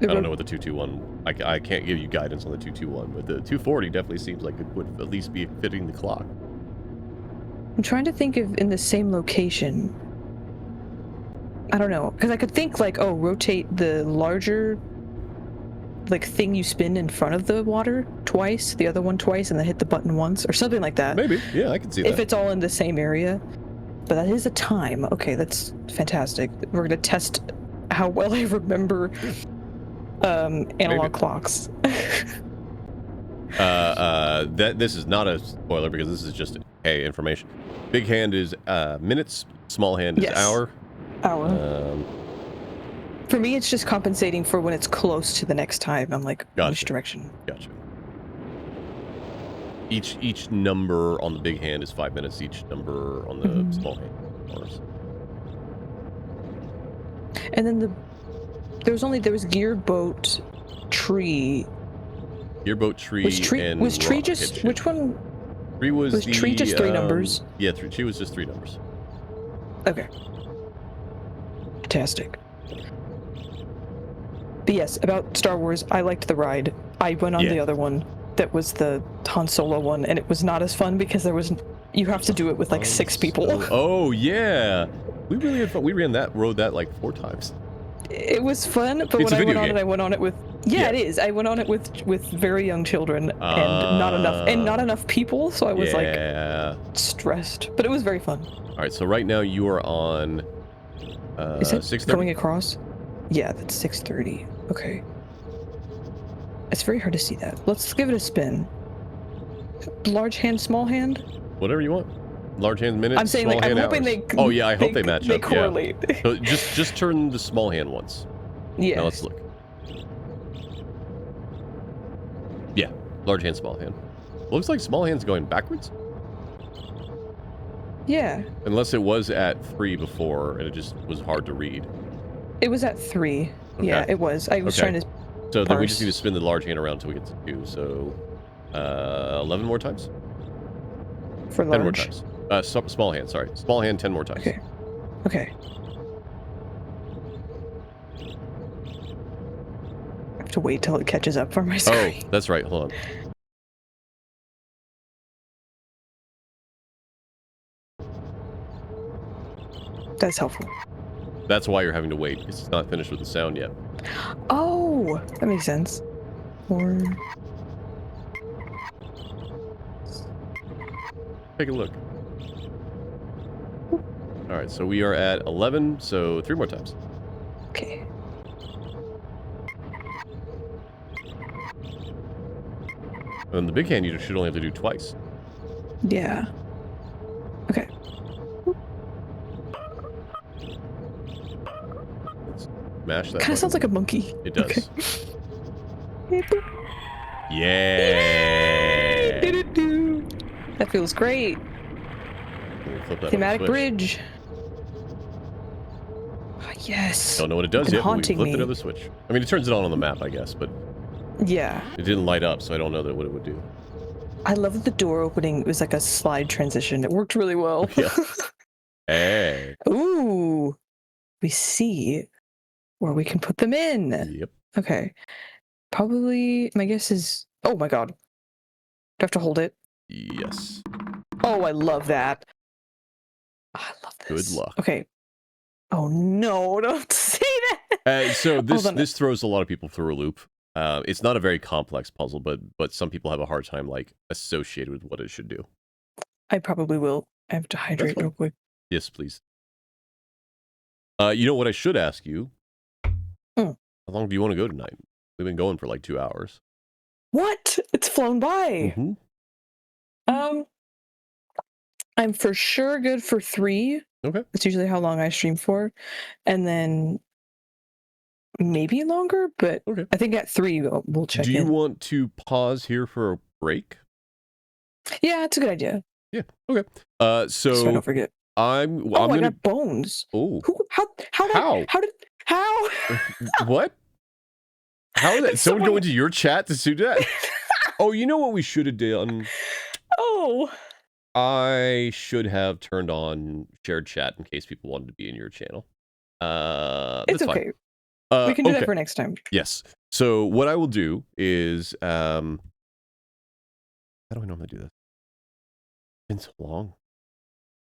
I don't know what the 221... I can't give you guidance on the 221, but the 240 definitely seems like it would at least be fitting the clock. I'm trying to think of in the same location. I don't know, because I could think like, oh, rotate the larger like thing you spin in front of the water twice, the other one twice, and then hit the button once, or something like that. Maybe, yeah, I can see that. If it's all in the same area. But that is a time. Okay, that's fantastic. We're gonna test how well I remember analog clocks. This is not a spoiler because this is just information. Big hand is minutes, small hand is hour. For me, it's just compensating for when it's close to the next time. I'm like, which direction? Gotcha. Each number on the big hand is 5 minutes. Each number on the small hand is hours. And then there was gear, boat, tree. Gear, boat, tree, and was tree rock just kitchen. which one? Tree was tree just 3 numbers? Yeah, tree was just 3 numbers. Okay. Fantastic. But yes, about Star Wars, I liked the ride. I went on the other one that was the Han Solo one, and it was not as fun because you have to do it with like 6 people. Oh yeah, we really had fun. We rode that like 4 times. It was fun, but when I went on it, I went on it with it is. I went on it with very young children and not enough people, so I was like stressed. But it was very fun. All right, so right now you are on. Is it 6:30? going across? Yeah, that's 6:30. Okay. It's very hard to see that. Let's give it a spin. Large hand, small hand? Whatever you want. Large hand minutes, I'm saying, small like, hand I'm hoping hours. they... Oh, yeah, I hope they match up. They correlate. Yeah. So just turn the small hand once. Yeah. Now let's look. Yeah, large hand, small hand. Looks like small hand's going backwards. Yeah. Unless it was at 3 before, and it just was hard to read. It was at 3. Okay. Yeah, it was. I was trying to... So then we just need to spin the large hand around until we get to 2. So, 11 more times? For large? 10 more times. Small hand, sorry. Small hand 10 more times. Okay. Okay. I have to wait till it catches up for my screen. Oh, that's right. Hold on. That's helpful. That's why you're having to wait, because it's not finished with the sound yet. Oh, that makes sense. Or... Take a look. All right, so we are at 11, so 3 more times. Okay. And the big hand you should only have to do twice. Yeah. Okay. Let's mash that. Kind of sounds like a monkey. It does. Okay. Yeah. That feels great. Flip that Thematic bridge. Oh, yes. Don't know what it does yet, but we flipped me. another switch. I mean, it turns it on the map, I guess, but yeah, it didn't light up, so I don't know what it would do. I love that the door opening was like a slide transition. It worked really well. Yeah. Hey. Ooh, we see where we can put them in. Yep. Okay. Probably, my guess is, oh my god. Do I have to hold it? Yes. Oh, I love that. I love this. Good luck. Okay. Oh no, don't say that. So this throws a lot of people through a loop. It's not a very complex puzzle, but some people have a hard time like associated with what it should do. I probably will. I have to hydrate real quick. Yes, please. You know what I should ask you? How long do you want to go tonight? We've been going for like 2 hours. What? It's flown by. Mm-hmm. I'm for sure good for 3. Okay. That's usually how long I stream for. And then maybe longer, but Okay. I think at 3 we'll check Do you in. want to pause here for a break? Yeah, it's a good idea. Yeah. Okay. So I So don't forget. I'm Oh, I gonna. got bones. Oh. Who? How? How? What? How did that? Someone go Someone- into your chat to do that? Oh, you know what we should have done? Oh. I should have turned on shared chat in case people wanted to be in your channel. It's That's okay. Fine. We can do okay. that for next time. Yes. So what I will do is, how do I normally do this? It's been so long.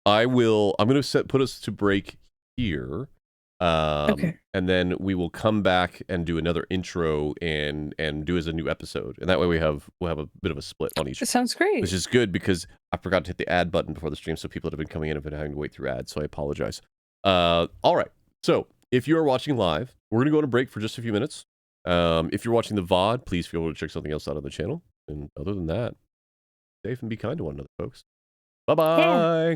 I'm going to put us to break here. Okay. And then we will come back and do another intro and do as a new episode. And that way we'll have a bit of a split on each. It sounds great. Which is good because I forgot to hit the ad button before the stream, so people that have been coming in have been having to wait through ads, so I apologize. All right. So if you are watching live, we're going to go on a break for just a few minutes. If you're watching the VOD, please feel free to check something else out on the channel. And other than that, stay safe and be kind to one another, folks. Bye-bye. Yeah.